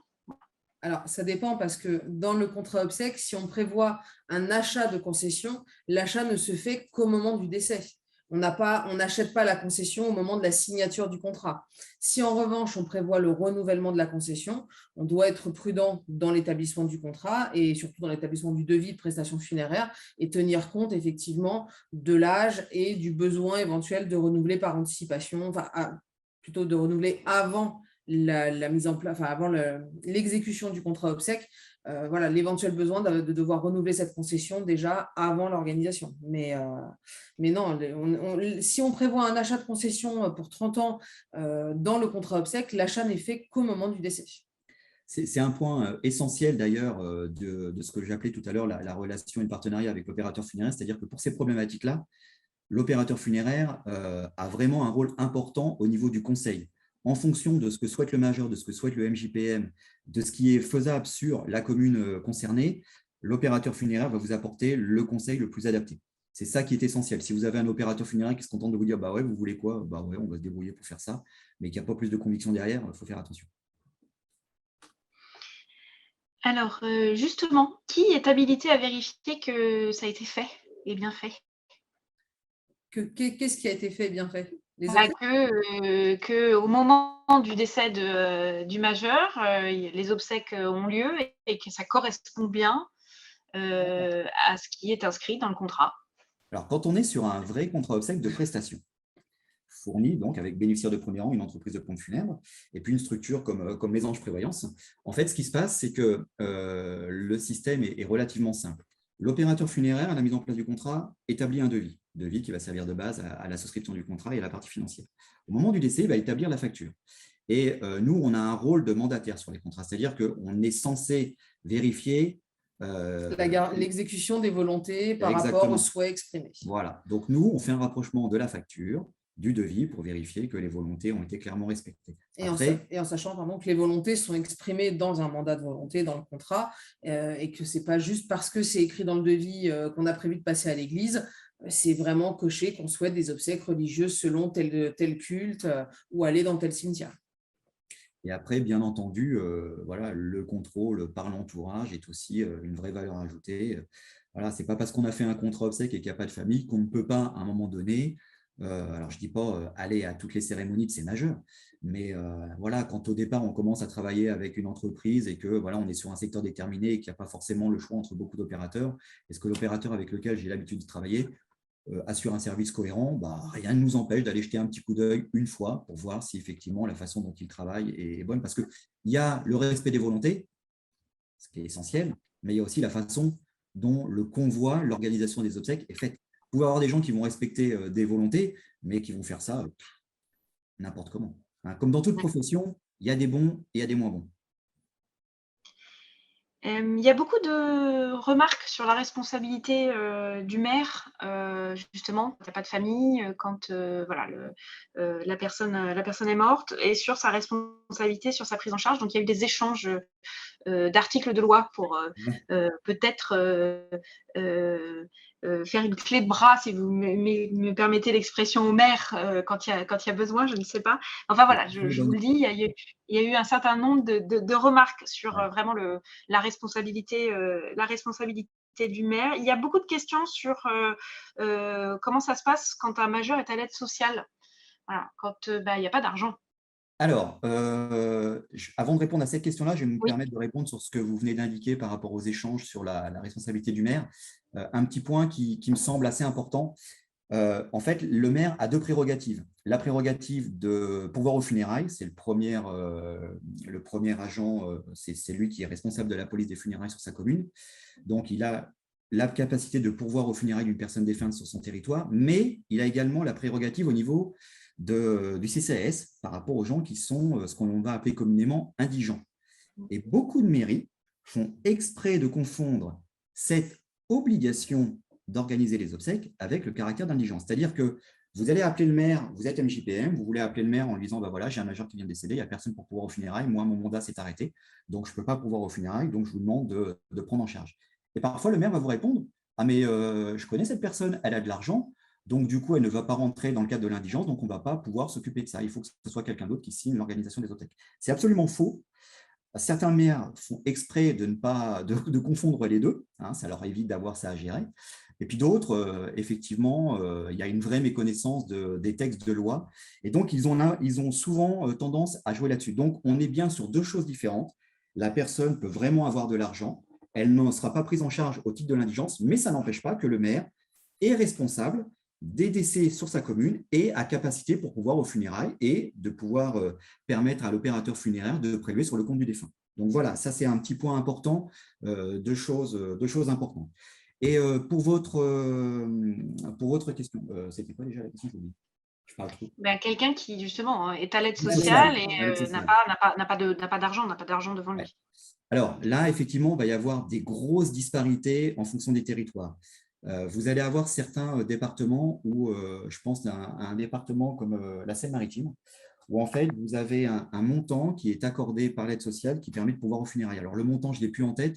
Alors, ça dépend parce que dans le contrat obsèque, si on prévoit un achat de concession, l'achat ne se fait qu'au moment du décès. On n'achète pas la concession au moment de la signature du contrat. Si en revanche, on prévoit le renouvellement de la concession, on doit être prudent dans l'établissement du contrat et surtout dans l'établissement du devis de prestation funéraire et tenir compte effectivement de l'âge et du besoin éventuel de renouveler par anticipation, plutôt de renouveler avant la mise en place, avant l'exécution du contrat obsèque, voilà, l'éventuel besoin de devoir renouveler cette concession déjà avant l'organisation. Mais non, si on prévoit un achat de concession pour 30 ans dans le contrat obsèque, l'achat n'est fait qu'au moment du décès. C'est un point essentiel d'ailleurs de ce que j'appelais tout à l'heure la relation et le partenariat avec l'opérateur funéraire, c'est-à-dire que pour ces problématiques-là, l'opérateur funéraire a vraiment un rôle important au niveau du conseil. En fonction de ce que souhaite le majeur, de ce que souhaite le MJPM, de ce qui est faisable sur la commune concernée, l'opérateur funéraire va vous apporter le conseil le plus adapté. C'est ça qui est essentiel. Si vous avez un opérateur funéraire qui se contente de vous dire « bah ouais, vous voulez quoi ? Bah ouais, on va se débrouiller pour faire ça », mais qu'il n'y a pas plus de conviction derrière, il faut faire attention. Alors, justement, qui est habilité à vérifier que ça a été fait et bien fait ? Qu'est-ce qui a été fait et bien fait ? Qu'au moment du décès du majeur, les obsèques ont lieu et que ça correspond bien à ce qui est inscrit dans le contrat. Alors, quand on est sur un vrai contrat obsèque de prestation, fourni donc avec bénéficiaire de premier rang, une entreprise de pompe funèbre, et puis une structure comme les Anges Prévoyance, en fait, ce qui se passe, c'est que le système est relativement simple. L'opérateur funéraire, à la mise en place du contrat, établit un devis qui va servir de base à la souscription du contrat et à la partie financière. Au moment du décès, il va établir la facture. Et nous, on a un rôle de mandataire sur les contrats, c'est-à-dire qu'on est censé vérifier l'exécution des volontés par rapport aux souhaits exprimés. Voilà. Donc, nous, on fait un rapprochement de la facture du devis pour vérifier que les volontés ont été clairement respectées. Et en sachant pardon, que les volontés sont exprimées dans un mandat de volonté, dans le contrat, et que ce n'est pas juste parce que c'est écrit dans le devis qu'on a prévu de passer à l'église, c'est vraiment coché qu'on souhaite des obsèques religieuses selon tel culte ou aller dans tel cimetière. Et après, bien entendu, voilà, le contrôle par l'entourage est aussi une vraie valeur ajoutée. Voilà, ce n'est pas parce qu'on a fait un contrat obsèques et qu'il n'y a pas de famille qu'on ne peut pas, à un moment donné, alors je ne dis pas aller à toutes les cérémonies de ces majeurs, mais voilà, quand au départ on commence à travailler avec une entreprise et que voilà, on est sur un secteur déterminé et qu'il n'y a pas forcément le choix entre beaucoup d'opérateurs, est-ce que l'opérateur avec lequel j'ai l'habitude de travailler assure un service cohérent, bah, rien ne nous empêche d'aller jeter un petit coup d'œil une fois pour voir si effectivement la façon dont il travaille est bonne, parce qu'il y a le respect des volontés, ce qui est essentiel, mais il y a aussi la façon dont le convoi, l'organisation des obsèques est faite. Vous pouvez avoir des gens qui vont respecter des volontés, mais qui vont faire ça n'importe comment. Hein, comme dans toute profession, il y a des bons et il y a des moins bons. Il y a beaucoup de remarques sur la responsabilité du maire, justement, quand il n'y a pas de famille, quand voilà, la personne est morte, et sur sa responsabilité, sur sa prise en charge. Donc, il y a eu des échanges d'articles de loi pour peut-être faire une clé de bras, si vous me permettez l'expression, au maire quand il y a besoin, je ne sais pas. Enfin voilà, je vous le dis, il y a eu un certain nombre de remarques sur vraiment la responsabilité du maire. Il y a beaucoup de questions sur comment ça se passe quand un majeur est à l'aide sociale, voilà, quand il n'y a pas d'argent. Alors, avant de répondre à cette question-là, je vais me Oui. permettre de répondre sur ce que vous venez d'indiquer par rapport aux échanges sur la responsabilité du maire. Un petit point qui me semble assez important. En fait, le maire a deux prérogatives. La prérogative de pouvoir aux funérailles, c'est le premier agent, c'est lui qui est responsable de la police des funérailles sur sa commune. Donc, il a la capacité de pourvoir aux funérailles d'une personne défunte sur son territoire, mais il a également la prérogative au niveau du CCAS par rapport aux gens qui sont ce qu'on va appeler communément indigents. Et beaucoup de mairies font exprès de confondre cette obligation d'organiser les obsèques avec le caractère d'indigence. C'est-à-dire que vous allez appeler le maire, vous êtes MJPM, vous voulez appeler le maire en lui disant bah voilà, j'ai un majeur qui vient de décéder, il n'y a personne pour pouvoir aux funérailles, moi mon mandat s'est arrêté, donc je ne peux pas pouvoir aux funérailles, donc je vous demande de prendre en charge. Et parfois le maire va vous répondre ah mais je connais cette personne, elle a de l'argent, donc du coup elle ne va pas rentrer dans le cadre de l'indigence, donc on ne va pas pouvoir s'occuper de ça, il faut que ce soit quelqu'un d'autre qui signe l'organisation des obsèques. C'est absolument faux. Certains maires font exprès de ne pas de confondre les deux, hein, ça leur évite d'avoir ça à gérer. Et puis d'autres, effectivement, il y a une vraie méconnaissance des textes de loi. Et donc, ils ont souvent tendance à jouer là-dessus. Donc, on est bien sur deux choses différentes. La personne peut vraiment avoir de l'argent. Elle ne sera pas prise en charge au titre de l'indigence, mais ça n'empêche pas que le maire est responsable des décès sur sa commune et a capacité pour pouvoir aux funérailles et de pouvoir permettre à l'opérateur funéraire de prélever sur le compte du défunt. Donc voilà, ça c'est un petit point important, deux choses importantes. Et pour votre question, c'était quoi déjà la question? Je parle trop. Ben, quelqu'un qui justement est à l'aide sociale et n'a pas d'argent devant lui. Ouais. Alors là, effectivement, il va y avoir des grosses disparités en fonction des territoires. Vous allez avoir certains départements où, je pense à un département comme la Seine-Maritime, où en fait, vous avez un montant qui est accordé par l'aide sociale qui permet de pouvoir aux funérailles. Alors, le montant, je ne l'ai plus en tête,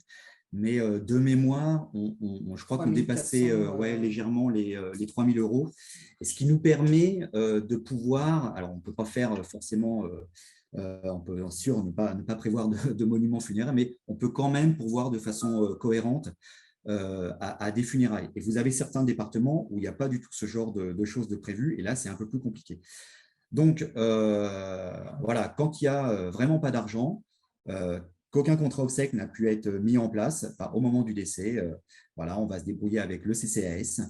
mais de mémoire, je crois qu'on dépassait légèrement les 3 000 €, et ce qui nous permet de pouvoir, alors on ne peut pas faire forcément… on peut bien sûr ne pas prévoir de monuments funéraires, mais on peut quand même pourvoir de façon cohérente à des funérailles. Et vous avez certains départements où il n'y a pas du tout ce genre de choses de prévues, et là, c'est un peu plus compliqué. Donc, voilà, quand il n'y a vraiment pas d'argent, qu'aucun contrat obsèque n'a pu être mis en place au moment du décès, voilà, on va se débrouiller avec le CCAS.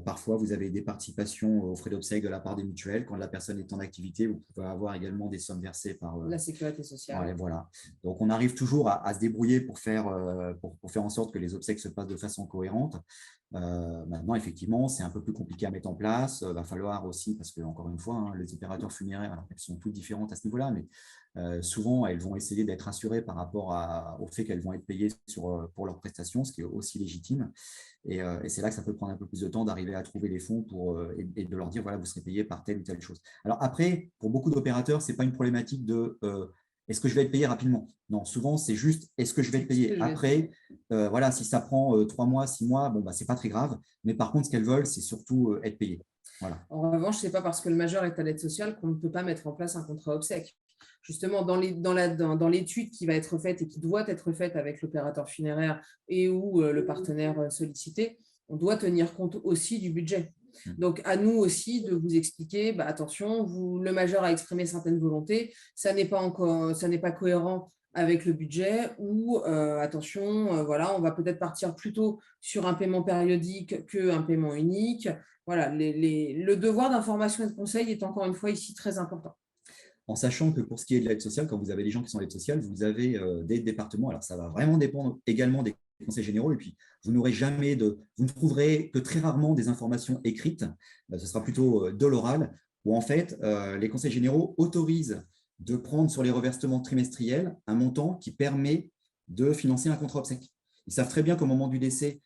Parfois, vous avez des participations aux frais d'obsèques de la part des mutuelles. Quand la personne est en activité, vous pouvez avoir également des sommes versées par la sécurité sociale. Ouais, voilà. Donc, on arrive toujours à se débrouiller pour faire en sorte que les obsèques se passent de façon cohérente. Maintenant, effectivement, c'est un peu plus compliqué à mettre en place. Il va falloir aussi, parce que encore une fois, hein, les opérateurs funéraires, elles sont toutes différentes à ce niveau-là, mais Souvent, elles vont essayer d'être assurées par rapport au fait qu'elles vont être payées pour leurs prestations, ce qui est aussi légitime. Et c'est là que ça peut prendre un peu plus de temps d'arriver à trouver les fonds et de leur dire, voilà, vous serez payé par telle ou telle chose. Alors après, pour beaucoup d'opérateurs, ce n'est pas une problématique de est-ce que je vais être payé rapidement? Non, souvent, c'est juste est-ce que je vais être payé après? Voilà, si ça prend 3 mois, 6 mois, bon, bah, ce n'est pas très grave. Mais par contre, ce qu'elles veulent, c'est surtout être payé. Voilà. En revanche, ce n'est pas parce que le majeur est à l'aide sociale qu'on ne peut pas mettre en place un contrat obsèque. Justement, dans l'étude qui va être faite et qui doit être faite avec l'opérateur funéraire et ou le partenaire sollicité, on doit tenir compte aussi du budget. Donc, à nous aussi de vous expliquer, attention, le majeur a exprimé certaines volontés, ça n'est pas cohérent avec le budget ou attention, voilà, on va peut-être partir plutôt sur un paiement périodique qu'un paiement unique. Voilà, le devoir d'information et de conseil est encore une fois ici très important. En sachant que pour ce qui est de l'aide sociale, quand vous avez des gens qui sont en aide sociale, vous avez des départements, alors ça va vraiment dépendre également des conseils généraux, et puis vous ne trouverez que très rarement des informations écrites, ce sera plutôt de l'oral, où en fait, les conseils généraux autorisent de prendre sur les reversements trimestriels un montant qui permet de financer un contrat obsèque. Ils savent très bien qu'au moment du décès,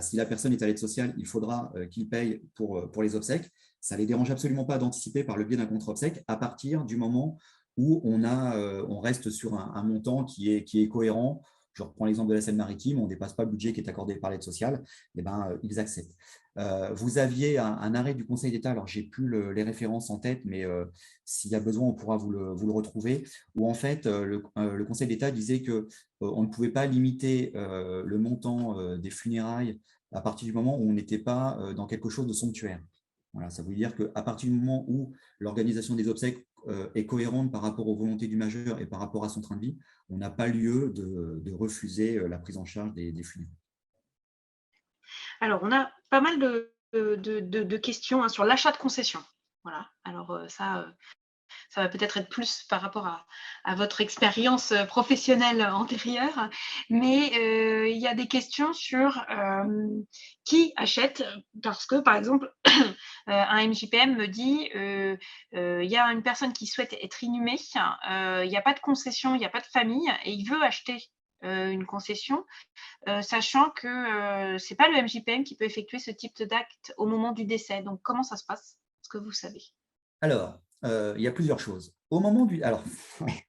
si la personne est à l'aide sociale, il faudra qu'il paye pour les obsèques. Ça ne les dérange absolument pas d'anticiper par le biais d'un contrat obsèque à partir du moment où on reste sur un montant qui est cohérent. Je reprends l'exemple de la Seine-Maritime, on ne dépasse pas le budget qui est accordé par l'aide sociale, ils acceptent. Vous aviez un arrêt du Conseil d'État, alors je n'ai plus les références en tête, mais s'il y a besoin, on pourra vous le retrouver, où en fait, le Conseil d'État disait qu'on ne pouvait pas limiter le montant des funérailles à partir du moment où on n'était pas dans quelque chose de somptuaire. Voilà, ça veut dire qu'à partir du moment où l'organisation des obsèques est cohérente par rapport aux volontés du majeur et par rapport à son train de vie, on n'a pas lieu de refuser la prise en charge des funérailles. Alors, on a pas mal de questions sur l'achat de concessions. Voilà, alors ça va peut-être être plus par rapport à votre expérience professionnelle antérieure, mais il y a des questions sur qui achète, parce que, par exemple, un MJPM me dit il y a une personne qui souhaite être inhumée, il n'y a pas de concession, il n'y a pas de famille, et il veut acheter une concession, sachant que ce n'est pas le MJPM qui peut effectuer ce type d'acte au moment du décès. Donc, comment ça se passe? Est-ce que vous savez? Alors, il y a plusieurs choses. Au moment du… Alors,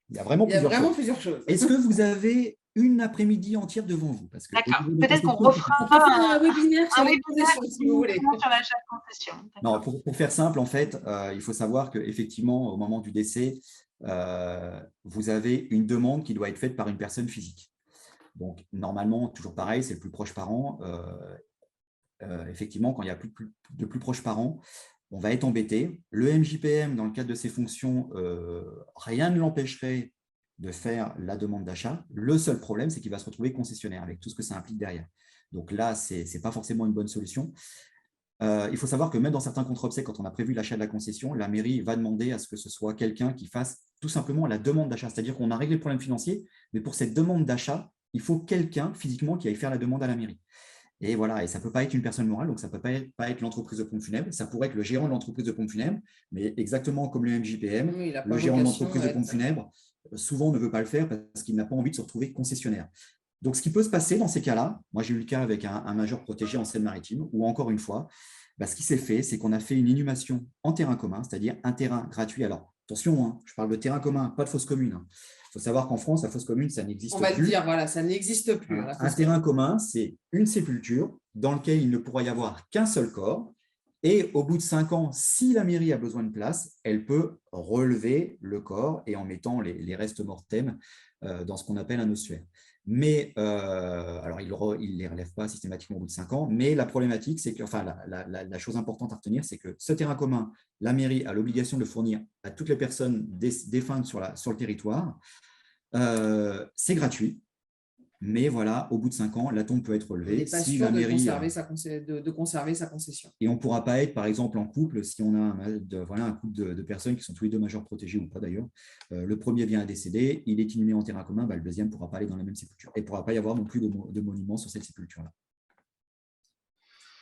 il y a vraiment plusieurs choses. Est-ce que vous avez une après-midi entière devant vous? D'accord. Peut-être qu'on refera un webinaire sur les concessions, si vous voulez. Sur l'achat de concession. Non, pour faire simple, en fait, il faut savoir qu'effectivement, au moment du décès, vous avez une demande qui doit être faite par une personne physique. Donc, normalement, toujours pareil, c'est le plus proche parent. Effectivement, quand il y a de plus proches parents, on va être embêté. Le MJPM, dans le cadre de ses fonctions, rien ne l'empêcherait de faire la demande d'achat. Le seul problème, c'est qu'il va se retrouver concessionnaire avec tout ce que ça implique derrière. Donc là, ce n'est pas forcément une bonne solution. Il faut savoir que même dans certains contrats obsèques, quand on a prévu l'achat de la concession, la mairie va demander à ce que ce soit quelqu'un qui fasse tout simplement la demande d'achat. C'est-à-dire qu'on a réglé le problème financier, mais pour cette demande d'achat, il faut quelqu'un physiquement qui aille faire la demande à la mairie. Et voilà, et ça ne peut pas être une personne morale, donc ça ne peut pas être l'entreprise de pompes funèbres, ça pourrait être le gérant de l'entreprise de pompes funèbres, mais exactement comme le MJPM, le gérant de l'entreprise de pompes funèbres, souvent ne veut pas le faire parce qu'il n'a pas envie de se retrouver concessionnaire. Donc, ce qui peut se passer dans ces cas-là, moi j'ai eu le cas avec un major protégé en Seine-Maritime, où encore une fois, ce qui s'est fait, c'est qu'on a fait une inhumation en terrain commun, c'est-à-dire un terrain gratuit. Alors, attention, je parle de terrain commun, pas de fosse commune. Il faut savoir qu'en France, la fosse commune, ça n'existe plus. On va le dire, voilà, ça n'existe plus. Un terrain commun, c'est une sépulture dans laquelle il ne pourra y avoir qu'un seul corps. Et au bout de 5 ans, si la mairie a besoin de place, elle peut relever le corps et en mettant les restes mortem dans ce qu'on appelle un ossuaire. Mais, alors, il ne les relève pas systématiquement au bout de 5 ans, mais la problématique, c'est que, enfin, la chose importante à retenir, c'est que ce terrain commun, la mairie a l'obligation de le fournir à toutes les personnes défuntes sur le territoire. C'est gratuit, mais voilà, au bout de 5 ans, la tombe peut être relevée. Si la mairie de conserver sa concession. Et on ne pourra pas être, par exemple, en couple, si on a un couple de personnes qui sont tous les deux majeurs protégés ou pas d'ailleurs. Le premier vient à décéder, il est inhumé en terrain commun, le deuxième ne pourra pas aller dans la même sépulture. Et il ne pourra pas y avoir non plus de monument sur cette sépulture-là.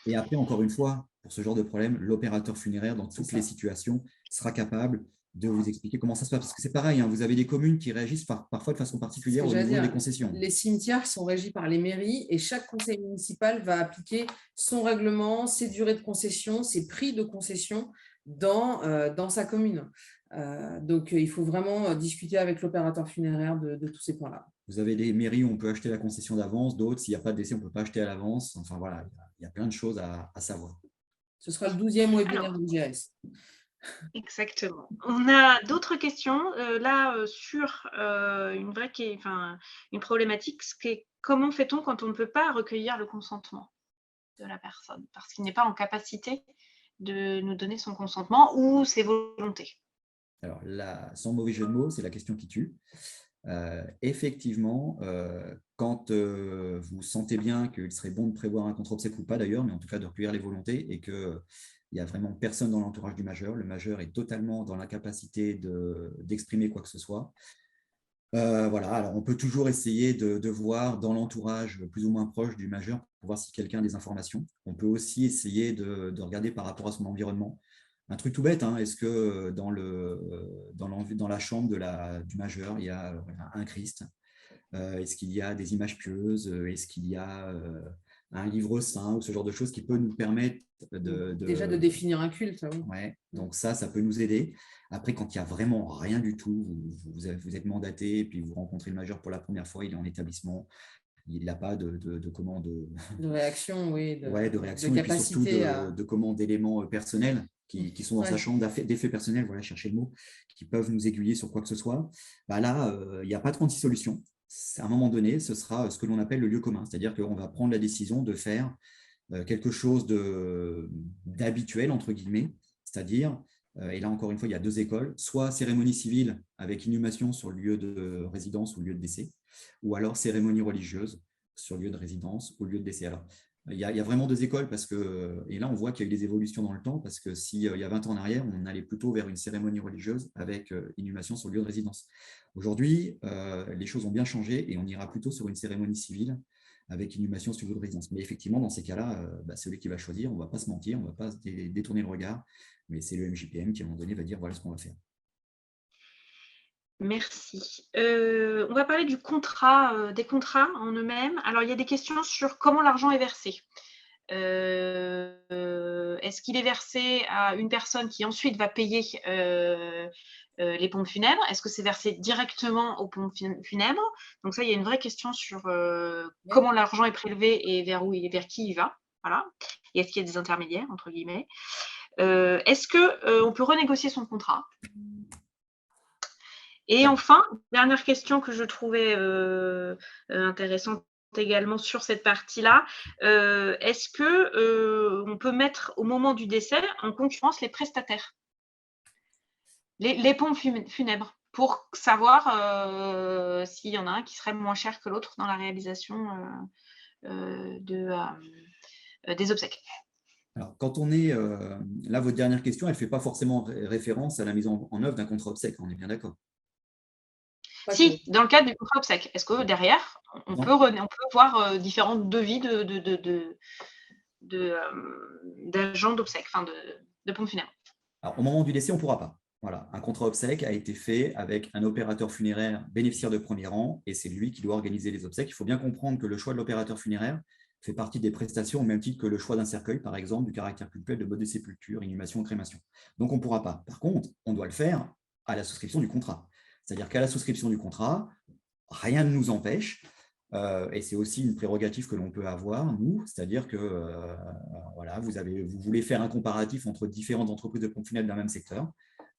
Et après, encore une fois, pour ce genre de problème, l'opérateur funéraire, dans toutes les situations, sera capable de vous expliquer comment ça se passe. Parce que c'est pareil, hein, vous avez des communes qui réagissent parfois de façon particulière au niveau des concessions. Les cimetières sont régis par les mairies et chaque conseil municipal va appliquer son règlement, ses durées de concession, ses prix de concession dans sa commune. Donc, il faut vraiment discuter avec l'opérateur funéraire de tous ces points-là. Vous avez des mairies où on peut acheter la concession d'avance, d'autres, s'il n'y a pas de décès, on ne peut pas acheter à l'avance. Enfin, voilà, il y a plein de choses à savoir. Ce sera le 12e webinaire de GRS. Exactement. On a d'autres questions sur une problématique, ce qui est comment fait-on quand on ne peut pas recueillir le consentement de la personne parce qu'il n'est pas en capacité de nous donner son consentement ou ses volontés. Alors là, sans mauvais jeu de mots, c'est la question qui tue. Effectivement, quand vous sentez bien qu'il serait bon de prévoir un contre-obsèque ou pas d'ailleurs, mais en tout cas de recueillir les volontés et qu'il n'y a vraiment personne dans l'entourage du majeur, le majeur est totalement dans l'incapacité d'exprimer quoi que ce soit. Voilà, alors on peut toujours essayer de voir dans l'entourage plus ou moins proche du majeur pour voir si quelqu'un a des informations. On peut aussi essayer de regarder par rapport à son environnement. Un truc tout bête, hein, est-ce que dans la chambre du majeur, il y a un Christ? Est-ce qu'il y a des images pieuses? Est-ce qu'il y a un livre saint ou ce genre de choses qui peut nous permettre déjà de définir un culte? Oui. Ouais, donc ça peut nous aider. Après, quand il n'y a vraiment rien du tout, vous êtes mandaté et puis vous rencontrez le majeur pour la première fois, il est en établissement, il n'a pas de réaction, oui, de réaction, de et puis surtout capacité d'éléments personnels qui sont dans sa chambre, d'effets personnels, voilà, cherchez le mot, qui peuvent nous aiguiller sur quoi que ce soit. Bah là, il n'y a pas 36 solutions. À un moment donné, ce sera ce que l'on appelle le lieu commun, c'est-à-dire qu'on va prendre la décision de faire quelque chose d'habituel, entre guillemets, c'est-à-dire, et là encore une fois, il y a deux écoles, soit cérémonie civile avec inhumation sur le lieu de résidence ou lieu de décès, ou alors cérémonie religieuse sur lieu de résidence ou lieu de décès. Alors, il y a vraiment deux écoles, et là on voit qu'il y a eu des évolutions dans le temps, parce que s'il y a 20 ans en arrière, on allait plutôt vers une cérémonie religieuse avec inhumation sur le lieu de résidence. Aujourd'hui, les choses ont bien changé et on ira plutôt sur une cérémonie civile avec inhumation sur le lieu de résidence. Mais effectivement, dans ces cas-là, celui qui va choisir, on ne va pas se mentir, on ne va pas détourner le regard, mais c'est le MJPM qui à un moment donné va dire voilà ce qu'on va faire. Merci. On va parler du contrat, des contrats en eux-mêmes. Alors, il y a des questions sur comment l'argent est versé. Est-ce qu'il est versé à une personne qui ensuite va payer les pompes funèbres? Est-ce que c'est versé directement aux pompes funèbres? Donc ça, il y a une vraie question sur comment l'argent est prélevé et vers qui il va. Voilà. Et est-ce qu'il y a des intermédiaires, entre guillemets? Est-ce qu'on peut renégocier son contrat? Et enfin, dernière question que je trouvais intéressante également sur cette partie-là, est-ce qu'on peut mettre au moment du décès en concurrence les prestataires, les pompes funèbres, pour savoir s'il y en a un qui serait moins cher que l'autre dans la réalisation des obsèques? Alors, quand on est… là, votre dernière question, elle ne fait pas forcément référence à la mise en œuvre d'un contrat obsèque, on est bien d'accord? Si, dans le cadre du contrat obsèque. Est-ce que derrière, on peut voir différents devis d'agents d'obsèques, enfin de pompes funèbres? Alors, au moment du décès, on ne pourra pas. Voilà, un contrat obsèque a été fait avec un opérateur funéraire bénéficiaire de premier rang et c'est lui qui doit organiser les obsèques. Il faut bien comprendre que le choix de l'opérateur funéraire fait partie des prestations au même titre que le choix d'un cercueil, par exemple, du caractère cultuel de mode de sépulture, inhumation, crémation. Donc, on ne pourra pas. Par contre, on doit le faire à la souscription du contrat. C'est-à-dire qu'à la souscription du contrat, rien ne nous empêche, et c'est aussi une prérogative que l'on peut avoir, nous, c'est-à-dire que voilà, vous voulez faire un comparatif entre différentes entreprises de pompes funèbres d'un même secteur,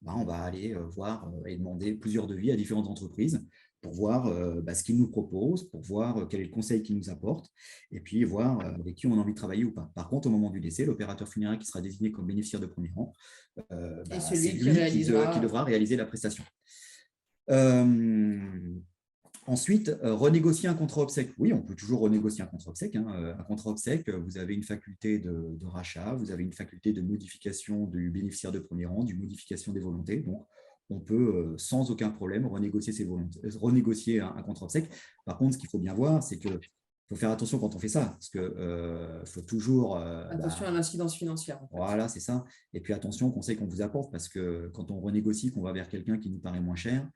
on va aller voir et demander plusieurs devis à différentes entreprises pour voir ce qu'ils nous proposent, pour voir quel est le conseil qu'ils nous apportent, et puis voir avec qui on a envie de travailler ou pas. Par contre, au moment du décès, l'opérateur funéraire qui sera désigné comme bénéficiaire de premier rang, c'est lui qui devra réaliser la prestation. Ensuite, renégocier un contrat obsèque. Oui, on peut toujours renégocier un contrat obsèque. Un contrat obsèque, vous avez une faculté de rachat, vous avez une faculté de modification du bénéficiaire de premier rang, du modification des volontés. Donc, on peut sans aucun problème renégocier un contrat obsèque. Par contre, ce qu'il faut bien voir, c'est que faut faire attention quand on fait ça, parce que faut toujours… Attention à l'incidence financière. En fait. Voilà, c'est ça. Et puis attention au conseil qu'on vous apporte, parce que quand on renégocie, qu'on va vers quelqu'un qui nous paraît moins cher,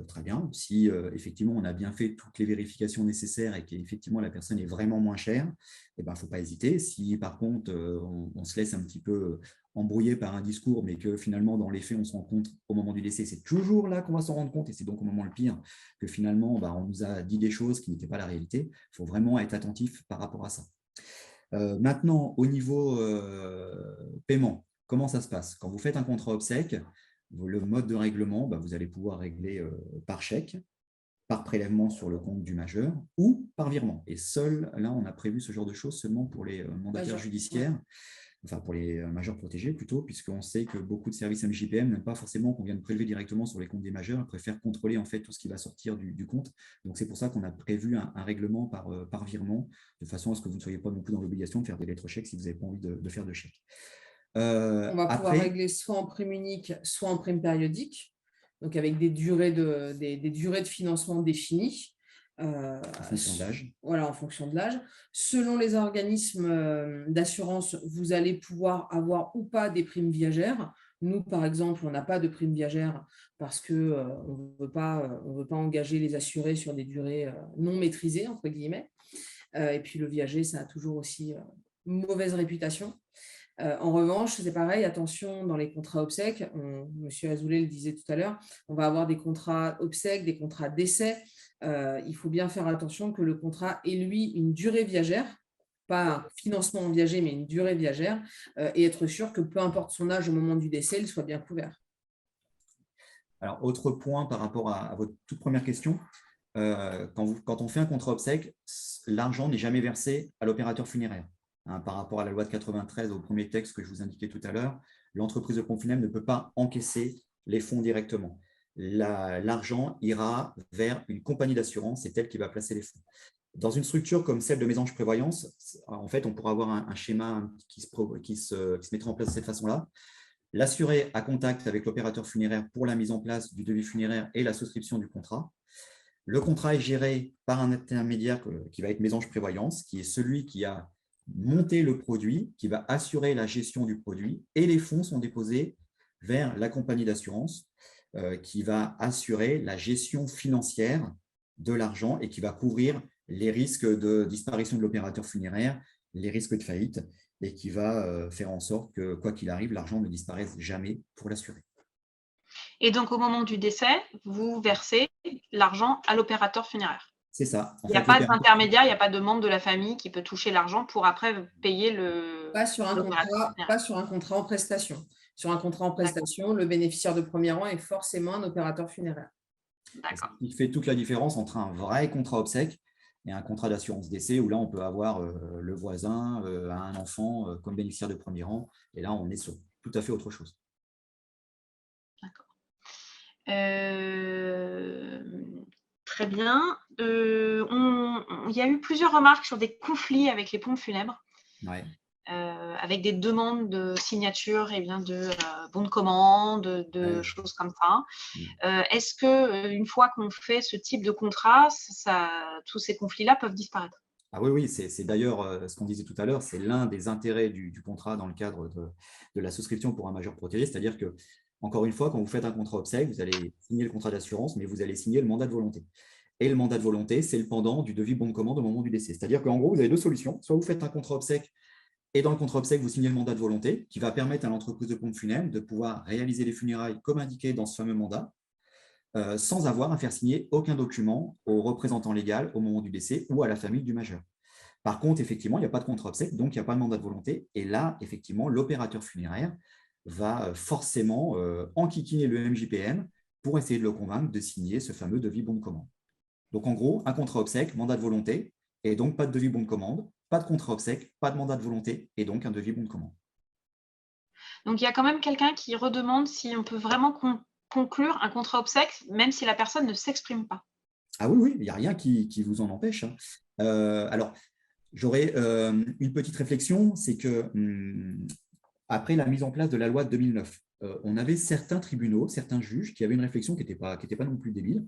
très bien. Si effectivement on a bien fait toutes les vérifications nécessaires et qu'effectivement la personne est vraiment moins chère, il ne faut pas hésiter. Si par contre on se laisse un petit peu embrouillé par un discours, mais que finalement dans les faits on se rend compte au moment du décès, c'est toujours là qu'on va s'en rendre compte, et c'est donc au moment le pire que finalement on nous a dit des choses qui n'étaient pas la réalité. Il faut vraiment être attentif par rapport à ça. Maintenant, au niveau paiement, comment ça se passe? Quand vous faites un contrat obsèque, le mode de règlement, vous allez pouvoir régler par chèque, par prélèvement sur le compte du majeur ou par virement. Et seul, là, on a prévu ce genre de choses seulement pour les mandataires judiciaires, enfin pour les majeurs protégés plutôt, puisqu'on sait que beaucoup de services MJPM n'aiment pas forcément qu'on vienne prélever directement sur les comptes des majeurs, ils préfèrent contrôler en fait tout ce qui va sortir du compte. Donc c'est pour ça qu'on a prévu un règlement par virement, de façon à ce que vous ne soyez pas non plus dans l'obligation de faire des lettres chèques si vous n'avez pas envie de faire de chèques. On va pouvoir régler soit en prime unique, soit en prime périodique, donc avec des durées de financement définies. En fonction de l'âge. Voilà, en fonction de l'âge. Selon les organismes d'assurance, vous allez pouvoir avoir ou pas des primes viagères. Nous, par exemple, on n'a pas de prime viagère parce qu'on ne veut pas engager les assurés sur des durées non maîtrisées, entre guillemets. Et puis, le viager, ça a toujours aussi une mauvaise réputation. En revanche, c'est pareil, attention, dans les contrats obsèques, M. Azoulay le disait tout à l'heure, on va avoir des contrats obsèques, des contrats décès. Il faut bien faire attention que le contrat ait, lui, une durée viagère, pas un financement en viager, mais une durée viagère, et être sûr que peu importe son âge au moment du décès, il soit bien couvert. Alors, autre point par rapport à votre toute première question, quand on fait un contrat obsèque, l'argent n'est jamais versé à l'opérateur funéraire. Par rapport à la loi de 93, au premier texte que je vous indiquais tout à l'heure, l'entreprise de pompe funèbre ne peut pas encaisser les fonds directement. L'argent ira vers une compagnie d'assurance, c'est elle qui va placer les fonds. Dans une structure comme celle de Mésange Prévoyance, en fait, on pourra avoir un schéma qui se mettra en place de cette façon-là. L'assuré a contact avec l'opérateur funéraire pour la mise en place du devis funéraire et la souscription du contrat. Le contrat est géré par un intermédiaire qui va être Mésange Prévoyance, qui est celui qui a monté le produit, qui va assurer la gestion du produit, et les fonds sont déposés vers la compagnie d'assurance qui va assurer la gestion financière de l'argent et qui va couvrir les risques de disparition de l'opérateur funéraire, les risques de faillite, et qui va faire en sorte que, quoi qu'il arrive, l'argent ne disparaisse jamais pour l'assurer. Et donc, au moment du décès, vous versez l'argent à l'opérateur funéraire. C'est ça. Il n'y a pas d'intermédiaire, il n'y a pas de membre de la famille qui peut toucher l'argent pour après payer le… Pas sur un contrat en prestation. Sur un contrat en prestation, le bénéficiaire de premier rang est forcément un opérateur funéraire. D'accord. Il fait toute la différence entre un vrai contrat obsèque et un contrat d'assurance décès, où là, on peut avoir le voisin, un enfant comme bénéficiaire de premier rang. Et là, on est sur tout à fait autre chose. D'accord. Très bien. Il y a eu plusieurs remarques sur des conflits avec les pompes funèbres, avec des demandes de signature et bien de bons de commande, choses comme ça. Est-ce qu'une fois qu'on fait ce type de contrat, tous ces conflits-là peuvent disparaître? Ah oui, c'est d'ailleurs ce qu'on disait tout à l'heure, c'est l'un des intérêts du contrat dans le cadre de la souscription pour un majeur protégé, c'est-à-dire que, encore une fois, quand vous faites un contrat obsèque, vous allez signer le contrat d'assurance, mais vous allez signer le mandat de volonté. Et le mandat de volonté, c'est le pendant du devis bon de commande au moment du décès. C'est-à-dire qu'en gros, vous avez deux solutions. Soit vous faites un contrat obsèque, et dans le contrat obsèque, vous signez le mandat de volonté, qui va permettre à l'entreprise de pompe funèbre de pouvoir réaliser les funérailles comme indiqué dans ce fameux mandat, sans avoir à faire signer aucun document au représentant légal au moment du décès ou à la famille du majeur. Par contre, effectivement, il n'y a pas de contrat obsèque, donc il n'y a pas de mandat de volonté. Et là, effectivement, l'opérateur funéraire va forcément enquiquiner le MJPM pour essayer de le convaincre de signer ce fameux devis bon de commande. Donc, en gros, un contrat obsèque, mandat de volonté, et donc pas de devis bon de commande, pas de contrat obsèque, pas de mandat de volonté, et donc un devis bon de commande. Donc, il y a quand même quelqu'un qui redemande si on peut vraiment conclure un contrat obsèque, même si la personne ne s'exprime pas. Ah oui, il n'y a rien qui vous en empêche. Alors, j'aurais une petite réflexion, c'est que après la mise en place de la loi de 2009, on avait certains tribunaux, certains juges qui avaient une réflexion qui n'était pas non plus débile,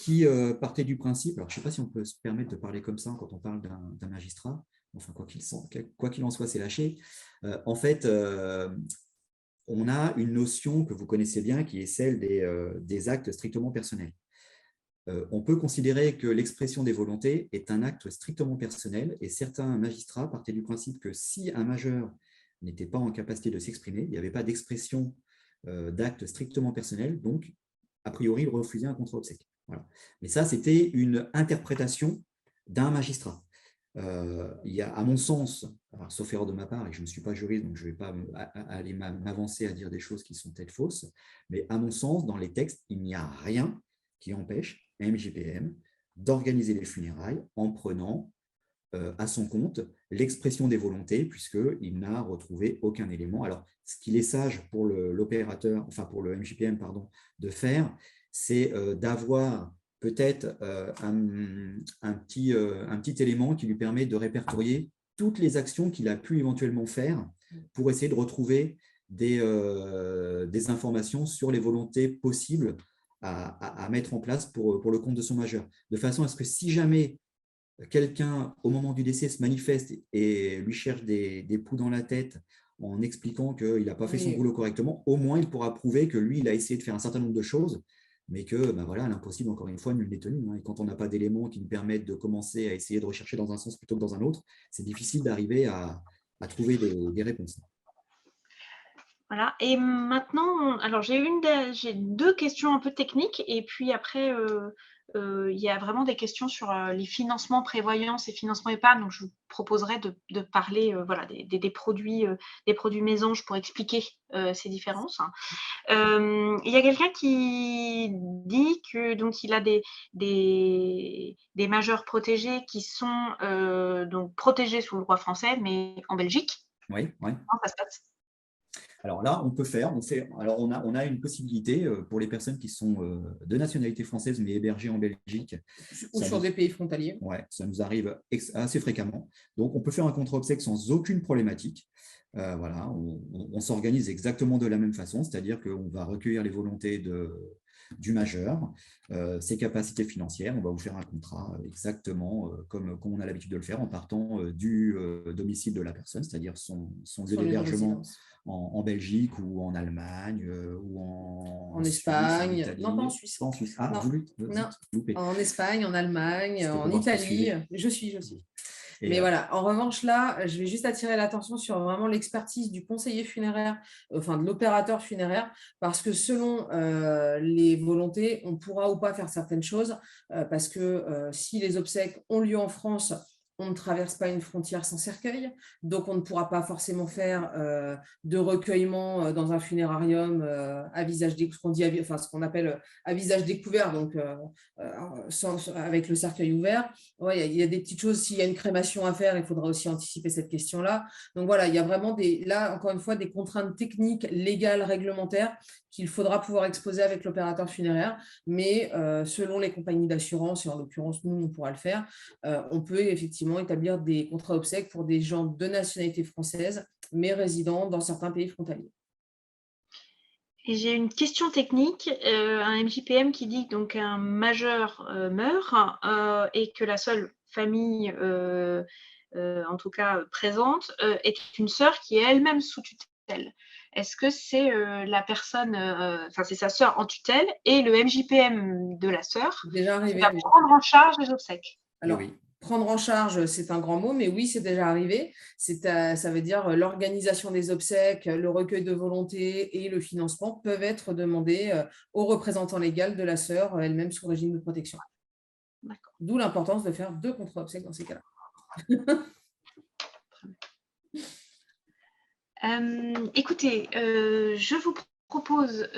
qui partait du principe, alors je ne sais pas si on peut se permettre de parler comme ça quand on parle d'un magistrat, enfin quoi qu'il en soit, c'est lâché. En fait, on a une notion que vous connaissez bien qui est celle des actes strictement personnels. On peut considérer que l'expression des volontés est un acte strictement personnel et certains magistrats partaient du principe que si un majeur n'était pas en capacité de s'exprimer, il n'y avait pas d'expression d'acte strictement personnel, donc a priori il refusait un contrat obsèque. Voilà. Mais ça, c'était une interprétation d'un magistrat. Il y a, à mon sens, alors, sauf erreur de ma part, et je ne suis pas juriste, donc je ne vais pas aller m'avancer à dire des choses qui sont peut-être fausses, mais à mon sens, dans les textes, il n'y a rien qui empêche MJPM d'organiser les funérailles en prenant à son compte l'expression des volontés, puisqu'il n'a retrouvé aucun élément. Alors, ce qu'il est sage pour l'opérateur, enfin pour le MJPM, pardon, de faire, c'est d'avoir peut-être un petit élément qui lui permet de répertorier toutes les actions qu'il a pu éventuellement faire pour essayer de retrouver des informations sur les volontés possibles à mettre en place pour le compte de son majeur. De façon à ce que si jamais quelqu'un, au moment du décès, se manifeste et lui cherche des poux dans la tête en expliquant qu'il n'a pas fait son boulot correctement, au moins il pourra prouver que lui, il a essayé de faire un certain nombre de choses, mais que ben voilà, l'impossible, encore une fois, nul n'est tenu. Et quand on n'a pas d'éléments qui nous permettent de commencer à essayer de rechercher dans un sens plutôt que dans un autre, c'est difficile d'arriver à trouver des réponses. Voilà. Et maintenant, alors j'ai deux questions un peu techniques et puis après, il y a vraiment des questions sur les financements prévoyance et financement épargne. Donc, je vous proposerai de parler voilà, des produits mésanges pour expliquer ces différences. Il y a quelqu'un qui dit que donc il a des majeurs protégés qui sont donc protégés sous le droit français, mais en Belgique. Oui, oui. Comment ça se passe ? Alors là, on a une possibilité pour les personnes qui sont de nationalité française mais hébergées en Belgique. Ou sur des pays frontaliers. Oui, ça nous arrive assez fréquemment. Donc, on peut faire un contrat obsèque sans aucune problématique. Voilà, on s'organise exactement de la même façon, c'est-à-dire qu'on va recueillir les volontés du majeur, ses capacités financières. On va vous faire un contrat exactement comme on a l'habitude de le faire en partant du domicile de la personne, c'est-à-dire son lieu d'hébergement en Belgique ou en Allemagne ou en Espagne. Suisse, en Italie. Non, pas en Suisse. Pas en Suisse. Ah, non. vous loupez. En Espagne, en Allemagne, en Italie. Je suis. Mais voilà, en revanche, là, je vais juste attirer l'attention sur vraiment l'expertise du conseiller funéraire, enfin de l'opérateur funéraire, parce que selon les volontés, on pourra ou pas faire certaines choses, parce que si les obsèques ont lieu en France, on ne traverse pas une frontière sans cercueil, donc on ne pourra pas forcément faire de recueillement dans un funérarium à visage découvert, ce qu'on appelle à visage découvert, donc avec le cercueil ouvert. Ouais, il y a des petites choses, s'il y a une crémation à faire, il faudra aussi anticiper cette question-là. Donc voilà, il y a vraiment là, encore une fois, des contraintes techniques, légales, réglementaires qu'il faudra pouvoir exposer avec l'opérateur funéraire, mais selon les compagnies d'assurance, et en l'occurrence, nous, on pourra le faire, on peut effectivement établir des contrats obsèques pour des gens de nationalité française, mais résidant dans certains pays frontaliers. Et j'ai une question technique, un MJPM qui dit donc un majeur meurt et que la seule famille, en tout cas présente, est une sœur qui est elle-même sous tutelle. Est-ce que c'est la personne, enfin c'est sa sœur en tutelle et le MJPM de la sœur qui va prendre en charge les obsèques? Alors, oui. Prendre en charge, c'est un grand mot, mais oui, c'est déjà arrivé. Ça veut dire l'organisation des obsèques, le recueil de volontés et le financement peuvent être demandés au représentant légal de la sœur, elle-même sous régime de protection. D'où l'importance de faire 2 contrats obsèques dans ces cas-là. Écoutez, je vous propose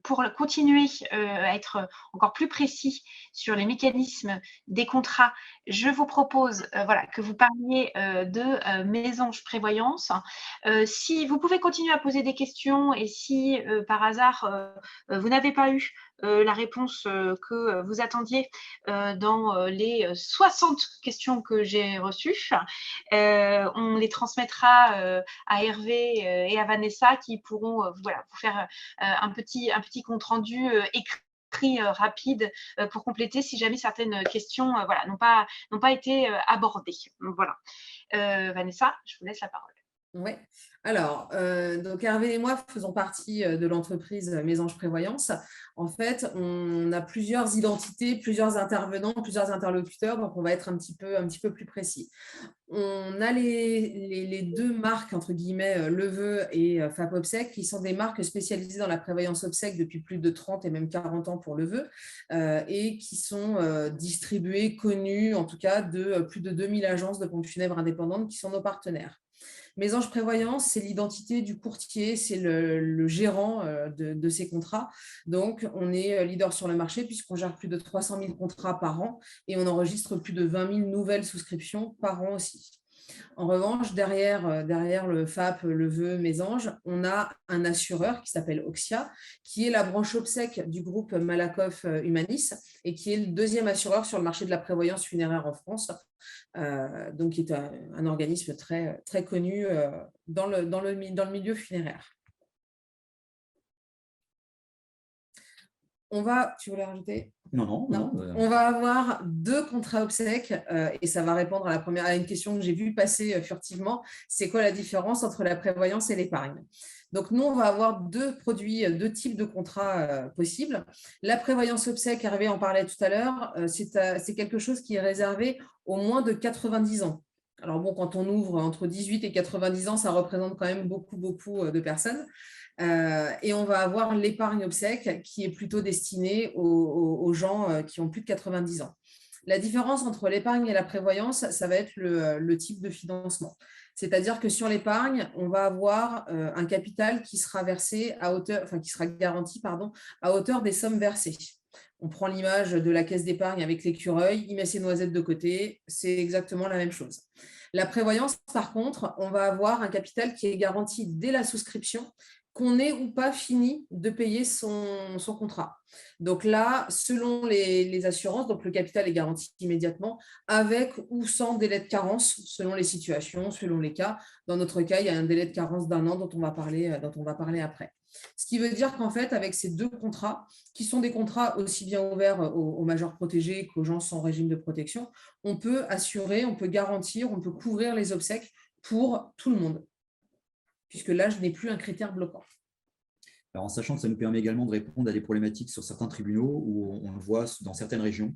pour continuer à être encore plus précis sur les mécanismes des contrats, je vous propose voilà, que vous parliez de Mésanges Prévoyance. Si vous pouvez continuer à poser des questions et si par hasard vous n'avez pas eu la réponse que vous attendiez dans les 60 questions que j'ai reçues, on les transmettra à Hervé et à Vanessa qui pourront voilà, vous faire un petit compte rendu écrit l'esprit rapide pour compléter si jamais certaines questions voilà, n'ont pas été abordées. Voilà. Vanessa, je vous laisse la parole. Oui. Alors, donc Hervé et moi faisons partie de l'entreprise Mésange Prévoyance. En fait, on a plusieurs identités, plusieurs intervenants, plusieurs interlocuteurs, donc on va être un petit peu plus précis. On a les deux marques, entre guillemets, Leveux et FAP-Obsèques, qui sont des marques spécialisées dans la prévoyance obsèques depuis plus de 30 et même 40 ans pour Leveux, et qui sont distribuées, connues, en tout cas, de plus de 2000 agences de pompes funèbres indépendantes qui sont nos partenaires. Mésange Prévoyance, c'est l'identité du courtier, c'est le gérant de ces contrats. Donc, on est leader sur le marché puisqu'on gère plus de 300 000 contrats par an et on enregistre plus de 20 000 nouvelles souscriptions par an aussi. En revanche, derrière le FAP, Leveux, Mésange, on a un assureur qui s'appelle Oxia, qui est la branche obsèque du groupe Malakoff Humanis et qui est le deuxième assureur sur le marché de la prévoyance funéraire en France, donc qui est un organisme très, très connu dans le milieu funéraire. Tu voulais rajouter ? Non. On va avoir 2 contrats obsèques et ça va répondre à une question que j'ai vue passer furtivement. C'est quoi la différence entre la prévoyance et l'épargne ? Donc, nous, on va avoir 2 types de contrats possibles. La prévoyance obsèque, Hervé en parlait tout à l'heure, c'est quelque chose qui est réservé aux moins de 90 ans. Alors bon, quand on ouvre entre 18 et 90 ans, ça représente quand même beaucoup de personnes. Et on va avoir l'épargne obsèque qui est plutôt destinée aux gens qui ont plus de 90 ans. La différence entre l'épargne et la prévoyance, ça va être le type de financement. C'est-à-dire que sur l'épargne, on va avoir un capital qui sera garanti à hauteur des sommes versées. On prend l'image de la caisse d'épargne avec l'écureuil, il met ses noisettes de côté, c'est exactement la même chose. La prévoyance, par contre, on va avoir un capital qui est garanti dès la souscription, qu'on ait ou pas fini de payer son contrat. Donc là, selon les assurances, donc le capital est garanti immédiatement, avec ou sans délai de carence, selon les situations, selon les cas. Dans notre cas, il y a un délai de carence d'1 an dont on va parler après. Ce qui veut dire qu'en fait, avec ces 2 contrats, qui sont des contrats aussi bien ouverts aux majeurs protégés qu'aux gens sans régime de protection, on peut assurer, on peut garantir, on peut couvrir les obsèques pour tout le monde, puisque l'âge n'est plus un critère bloquant. Alors, en sachant que ça nous permet également de répondre à des problématiques sur certains tribunaux où on le voit dans certaines régions.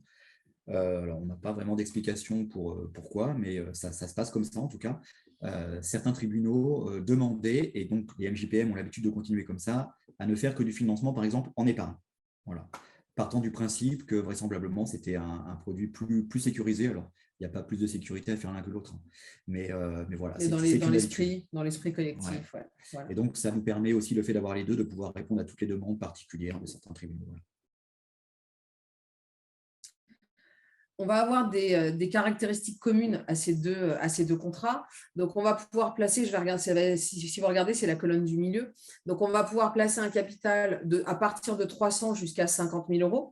Alors, on n'a pas vraiment d'explication pourquoi, mais ça se passe comme ça en tout cas. Certains tribunaux demandaient, et donc les MJPM ont l'habitude de continuer comme ça, à ne faire que du financement, par exemple, en épargne. Voilà. Partant du principe que vraisemblablement, c'était un produit plus sécurisé. Alors, il n'y a pas plus de sécurité à faire l'un que l'autre. Mais voilà. Et dans l'esprit collectif. Ouais. Ouais, voilà. Et donc, ça nous permet aussi, le fait d'avoir les deux, de pouvoir répondre à toutes les demandes particulières de certains tribunaux. Voilà. On va avoir des caractéristiques communes à ces deux contrats. Donc, on va pouvoir placer, si vous regardez, c'est la colonne du milieu. Donc, on va pouvoir placer un capital à partir de 300 jusqu'à 50 000 euros.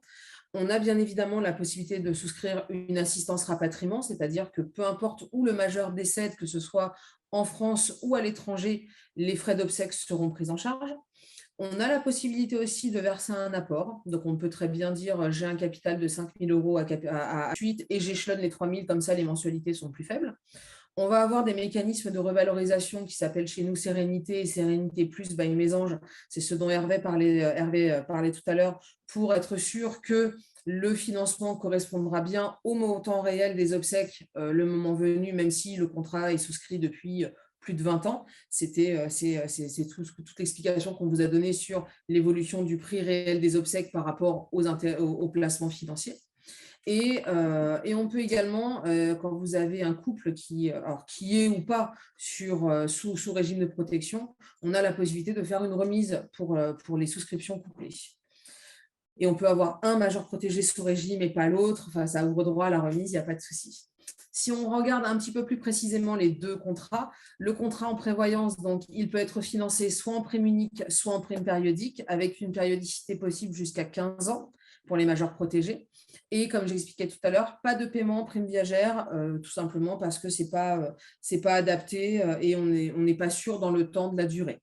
On a bien évidemment la possibilité de souscrire une assistance rapatriement, c'est-à-dire que peu importe où le majeur décède, que ce soit en France ou à l'étranger, les frais d'obsèques seront pris en charge. On a la possibilité aussi de verser un apport. Donc, on peut très bien dire j'ai un capital de 5 000 euros à 8 et j'échelonne les 3 000, comme ça les mensualités sont plus faibles. On va avoir des mécanismes de revalorisation qui s'appellent chez nous Sérénité et Sérénité Plus by Mésange. C'est ce dont Hervé parlait tout à l'heure, pour être sûr que le financement correspondra bien au montant réel des obsèques le moment venu, même si le contrat est souscrit depuis plus de 20 ans. C'est toute l'explication qu'on vous a donnée sur l'évolution du prix réel des obsèques par rapport aux placements financiers. Et on peut également, quand vous avez un couple qui est ou pas sous régime de protection, on a la possibilité de faire une remise pour les souscriptions couplées. Et on peut avoir un majeur protégé sous régime et pas l'autre. Enfin, ça ouvre droit à la remise, il n'y a pas de souci. Si on regarde un petit peu plus précisément les 2 contrats, le contrat en prévoyance, donc, il peut être financé soit en prime unique, soit en prime périodique, avec une périodicité possible jusqu'à 15 ans pour les majeurs protégés. Et comme j'expliquais tout à l'heure, pas de paiement en prime viagère, tout simplement parce que ce n'est pas adapté et on n'est pas sûr dans le temps de la durée.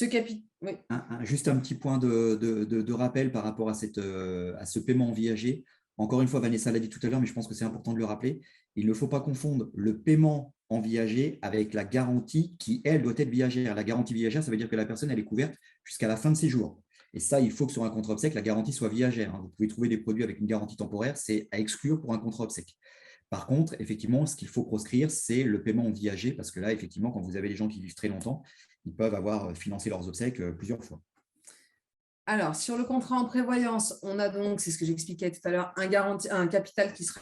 Oui. Juste un petit point de rappel par rapport à ce paiement en viager. Encore une fois, Vanessa l'a dit tout à l'heure, mais je pense que c'est important de le rappeler. Il ne faut pas confondre le paiement en viager avec la garantie qui, elle, doit être viagère. La garantie viagère, ça veut dire que la personne, elle est couverte jusqu'à la fin de ses jours. Et ça, il faut que sur un contrat obsèque, la garantie soit viagère. Vous pouvez trouver des produits avec une garantie temporaire, c'est à exclure pour un contrat obsèque. Par contre, effectivement, ce qu'il faut proscrire, c'est le paiement en viager, parce que là, effectivement, quand vous avez des gens qui vivent très longtemps, ils peuvent avoir financé leurs obsèques plusieurs fois. Alors, sur le contrat en prévoyance, on a donc, c'est ce que j'expliquais tout à l'heure, un capital qui sera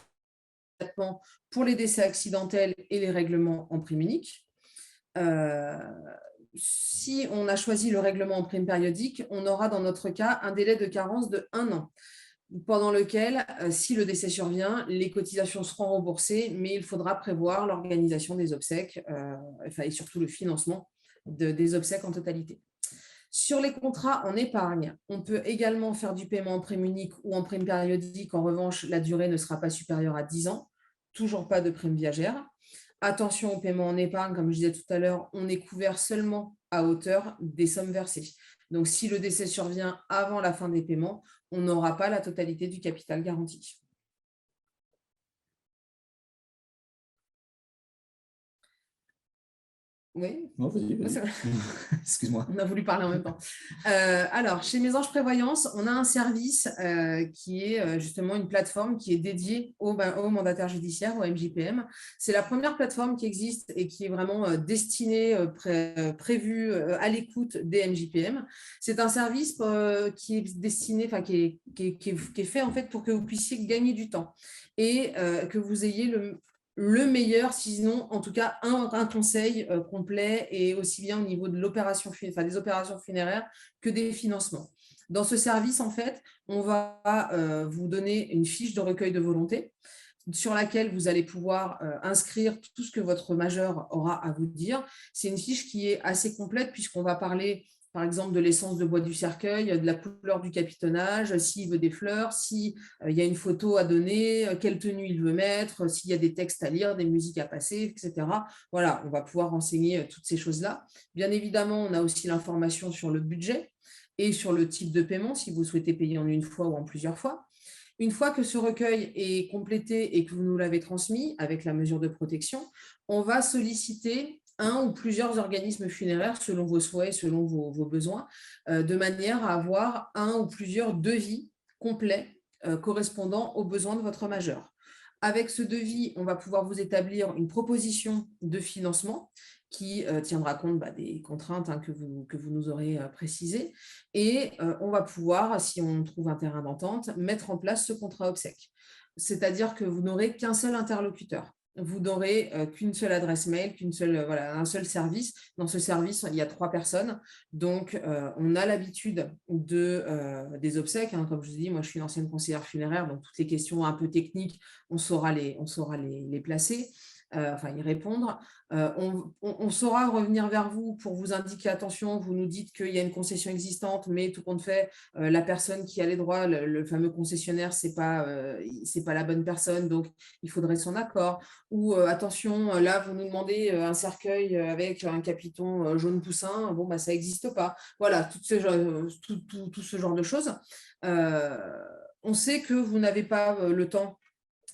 pour les décès accidentels et les règlements en prime unique. Si on a choisi le règlement en prime périodique, on aura dans notre cas un délai de carence de 1 an, pendant lequel, si le décès survient, les cotisations seront remboursées, mais il faudra prévoir l'organisation des obsèques et surtout le financement des obsèques en totalité. Sur les contrats en épargne, on peut également faire du paiement en prime unique ou en prime périodique. En revanche, la durée ne sera pas supérieure à 10 ans. Toujours pas de prime viagère. Attention au paiement en épargne, comme je disais tout à l'heure, on est couvert seulement à hauteur des sommes versées. Donc, si le décès survient avant la fin des paiements, on n'aura pas la totalité du capital garanti. Oui. Non, vas-y. Excuse-moi. On a voulu parler en même temps. Alors, chez Mésange Prévoyance, on a un service qui est justement une plateforme qui est dédiée aux mandataires judiciaires, au MJPM. C'est la première plateforme qui existe et qui est vraiment destinée, prévue à l'écoute des MJPM. C'est un service qui est destiné, qui est fait en fait pour que vous puissiez gagner du temps et que vous ayez le meilleur, sinon en tout cas un conseil complet et aussi bien au niveau de l'opération, des opérations funéraires que des financements. Dans ce service, en fait, on va vous donner une fiche de recueil de volonté sur laquelle vous allez pouvoir inscrire tout ce que votre majeur aura à vous dire. C'est une fiche qui est assez complète puisqu'on va parler par exemple de l'essence de bois du cercueil, de la couleur du capitonnage, s'il veut des fleurs, s'il y a une photo à donner, quelle tenue il veut mettre, s'il y a des textes à lire, des musiques à passer, etc. Voilà, on va pouvoir renseigner toutes ces choses-là. Bien évidemment, on a aussi l'information sur le budget et sur le type de paiement, si vous souhaitez payer en une fois ou en plusieurs fois. Une fois que ce recueil est complété et que vous nous l'avez transmis avec la mesure de protection, on va solliciter un ou plusieurs organismes funéraires selon vos souhaits, selon vos besoins, de manière à avoir un ou plusieurs devis complets correspondant aux besoins de votre majeur. Avec ce devis, on va pouvoir vous établir une proposition de financement qui tiendra compte des contraintes que vous nous aurez précisées. Et on va pouvoir, si on trouve un terrain d'entente, mettre en place ce contrat obsèque. C'est-à-dire que vous n'aurez qu'un seul interlocuteur. Vous n'aurez qu'une seule adresse mail, un seul service. Dans ce service, il y a 3 personnes. Donc, on a l'habitude des obsèques. Comme je vous dis, moi, je suis une ancienne conseillère funéraire, donc toutes les questions un peu techniques, on saura les placer. Y répondre. On saura revenir vers vous pour vous indiquer, attention, vous nous dites qu'il y a une concession existante, mais tout compte fait, la personne qui a les droits, le fameux concessionnaire, c'est pas la bonne personne, donc il faudrait son accord. Ou attention, là, vous nous demandez un cercueil avec un capiton jaune poussin, ça n'existe pas. Voilà, tout ce genre de choses. On sait que vous n'avez pas le temps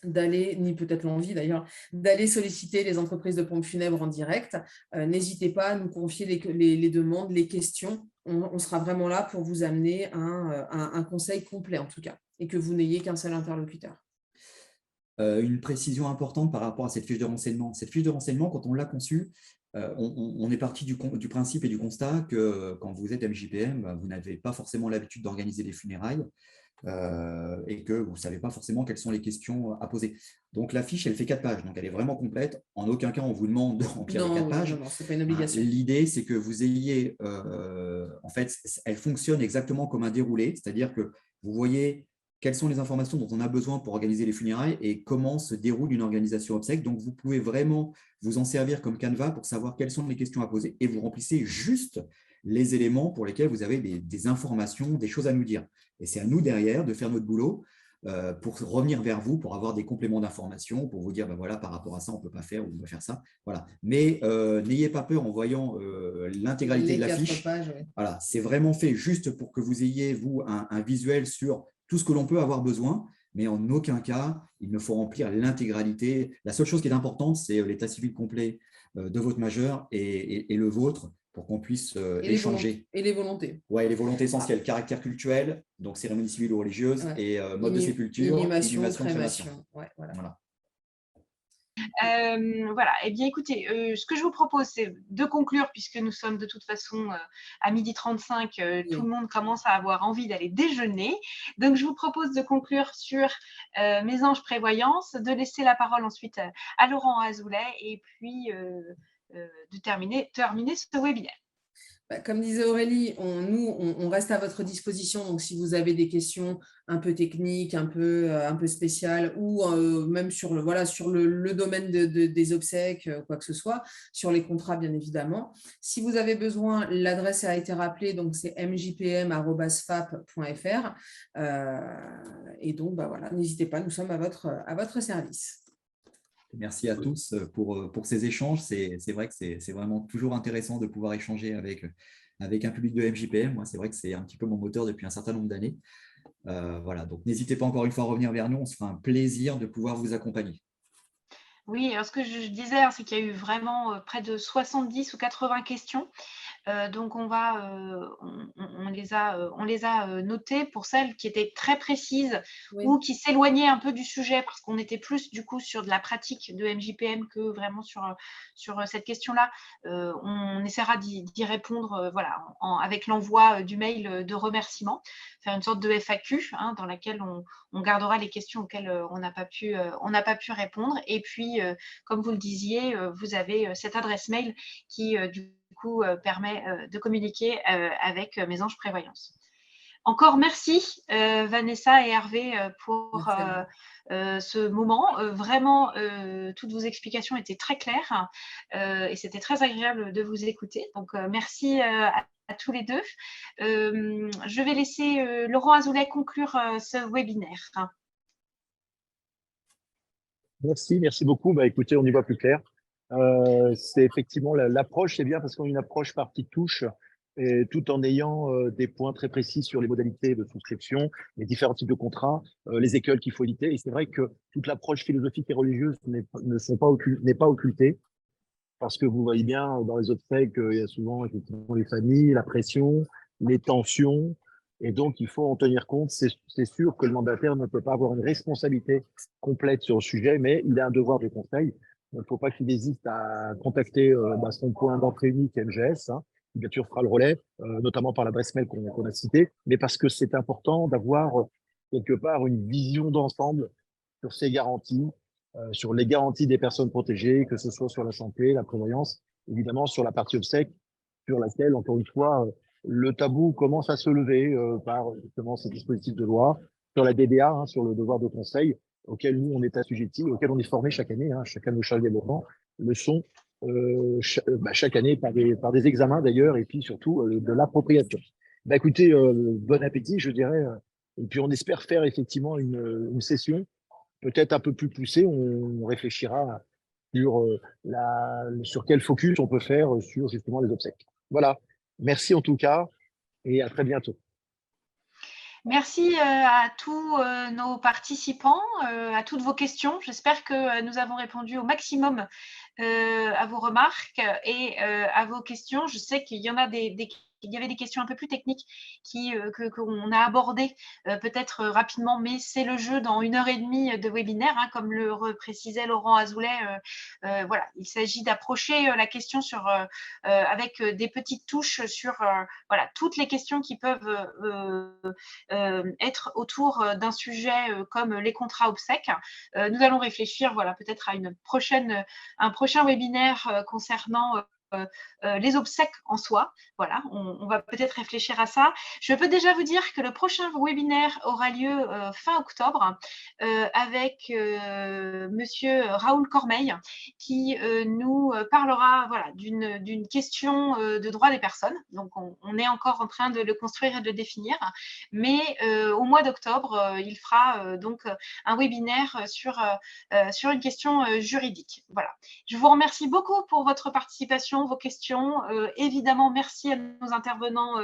d'aller, ni peut-être l'envie d'ailleurs, d'aller solliciter les entreprises de pompes funèbres en direct. N'hésitez pas à nous confier les demandes, les questions. On sera vraiment là pour vous amener un conseil complet en tout cas, et que vous n'ayez qu'un seul interlocuteur. Une précision importante par rapport à cette fiche de renseignement. Cette fiche de renseignement, quand on l'a conçue, on est parti du principe et du constat que quand vous êtes MJPM, vous n'avez pas forcément l'habitude d'organiser des funérailles. Et que vous ne savez pas forcément quelles sont les questions à poser. Donc, la fiche, elle fait 4 pages. Donc, elle est vraiment complète. En aucun cas, on vous demande de remplir les 4 pages. Non, ce n'est pas une obligation. L'idée, c'est que vous ayez… en fait, elle fonctionne exactement comme un déroulé. C'est-à-dire que vous voyez quelles sont les informations dont on a besoin pour organiser les funérailles et comment se déroule une organisation obsèque. Donc, vous pouvez vraiment vous en servir comme canevas pour savoir quelles sont les questions à poser et vous remplissez juste les éléments pour lesquels vous avez des informations, des choses à nous dire. Et c'est à nous derrière de faire notre boulot, pour revenir vers vous, pour avoir des compléments d'information, pour vous dire, ben voilà, par rapport à ça, on ne peut pas faire ou on va faire ça. Voilà. Mais n'ayez pas peur en voyant l'intégralité de la fiche. Voilà, c'est vraiment fait juste pour que vous ayez, vous, un visuel sur tout ce que l'on peut avoir besoin, mais en aucun cas, il ne faut remplir l'intégralité. La seule chose qui est importante, c'est l'état civil complet de votre majeur et le vôtre, pour qu'on puisse échanger. Et les volontés. Oui, les volontés essentielles, caractère culturel, donc cérémonie civile ou religieuse, et mode de sépulture, inhumation, crémation. Ouais, voilà. Voilà, eh bien écoutez, ce que je vous propose, c'est de conclure, puisque nous sommes de toute façon à 12h35, tout le monde commence à avoir envie d'aller déjeuner. Donc je vous propose de conclure sur Mésange Prévoyance, de laisser la parole ensuite à Laurent Azoulay et puis de terminer ce webinaire. Comme disait Aurélie, on reste à votre disposition. Donc, si vous avez des questions un peu techniques, un peu spéciales, ou même sur le domaine des obsèques, quoi que ce soit, sur les contrats, bien évidemment. Si vous avez besoin, l'adresse a été rappelée, donc c'est mjpm@fap.fr. Et donc, voilà, n'hésitez pas, nous sommes à votre service. Merci à tous pour ces échanges. C'est vrai que c'est vraiment toujours intéressant de pouvoir échanger avec un public de MJPM. Moi, c'est vrai que c'est un petit peu mon moteur depuis un certain nombre d'années. Voilà, donc n'hésitez pas encore une fois à revenir vers nous. On se fera un plaisir de pouvoir vous accompagner. Oui, alors ce que je disais, c'est qu'il y a eu vraiment près de 70 ou 80 questions. Donc, on les a notées pour celles qui étaient très précises ou qui s'éloignaient un peu du sujet, parce qu'on était plus du coup sur de la pratique de MJPM que vraiment sur cette question-là. On essaiera d'y répondre avec l'envoi du mail de remerciement, faire une sorte de FAQ dans laquelle on gardera les questions auxquelles on n'a pas pu répondre. Et puis, comme vous le disiez, vous avez cette adresse mail qui du coup permet de communiquer avec Mésange Prévoyance. Encore merci Vanessa et Hervé pour ce moment. Vraiment, toutes vos explications étaient très claires et c'était très agréable de vous écouter. Donc, merci à tous les deux. Je vais laisser Laurent Azoulay conclure ce webinaire. Merci beaucoup. Écoutez, on y voit plus clair. C'est effectivement l'approche, c'est bien parce qu'on a une approche par petites touches, et tout en ayant des points très précis sur les modalités de souscription, les différents types de contrats, les écueils qu'il faut éviter. Et c'est vrai que toute l'approche philosophique et religieuse n'est pas occultée, parce que vous voyez bien dans les obsèques qu'il y a souvent effectivement les familles, la pression, les tensions. Et donc, il faut en tenir compte. C'est sûr que le mandataire ne peut pas avoir une responsabilité complète sur le sujet, mais il a un devoir de conseil. Il ne faut pas qu'il hésite à contacter son point d'entrée unique MGS, qui bien sûr fera le relais, notamment par l'adresse mail qu'on a citée, mais parce que c'est important d'avoir quelque part une vision d'ensemble sur ces garanties, sur les garanties des personnes protégées, que ce soit sur la santé, la prévoyance, évidemment sur la partie obsèque, sur laquelle, encore une fois, le tabou commence à se lever par justement ces dispositifs de loi, sur la DDA, sur le devoir de conseil, auquel nous, on est assujettis, auquel on est formé chaque année, chacun de nos chargés de développement le sont chaque année par des examens d'ailleurs, et puis surtout de l'appropriation. Écoutez, bon appétit, je dirais, et puis on espère faire effectivement une session peut-être un peu plus poussée. On réfléchira sur quel focus on peut faire sur justement les obsèques. Voilà. Merci en tout cas et à très bientôt. Merci à tous nos participants, à toutes vos questions. J'espère que nous avons répondu au maximum à vos remarques et à vos questions. Je sais qu'il y en a il y avait des questions un peu plus techniques qu'on a abordées peut-être rapidement, mais c'est le jeu dans 1h30 de webinaire, comme le précisait Laurent Azoulay. Voilà, il s'agit d'approcher la question avec des petites touches sur toutes les questions qui peuvent être autour d'un sujet comme les contrats obsèques. Nous allons réfléchir peut-être à un prochain webinaire concernant les obsèques en soi. Voilà, on va peut-être réfléchir à ça. Je peux déjà vous dire que le prochain webinaire aura lieu fin octobre avec monsieur Raoul Cormeil qui nous parlera voilà, d'une question de droit des personnes. Donc, on est encore en train de le construire et de le définir. Mais au mois d'octobre, il fera donc un webinaire sur une question juridique. Voilà. Je vous remercie beaucoup pour votre participation, vos questions. Évidemment, merci à nos intervenants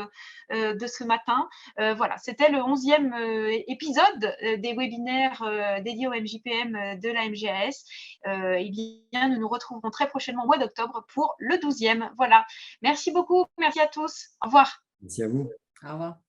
de ce matin. Voilà, c'était le 11e épisode des webinaires dédiés au MJPM de la MGAS. Eh bien, nous nous retrouverons très prochainement au mois d'octobre pour le 12e. Voilà. Merci beaucoup. Merci à tous. Au revoir. Merci à vous. Au revoir.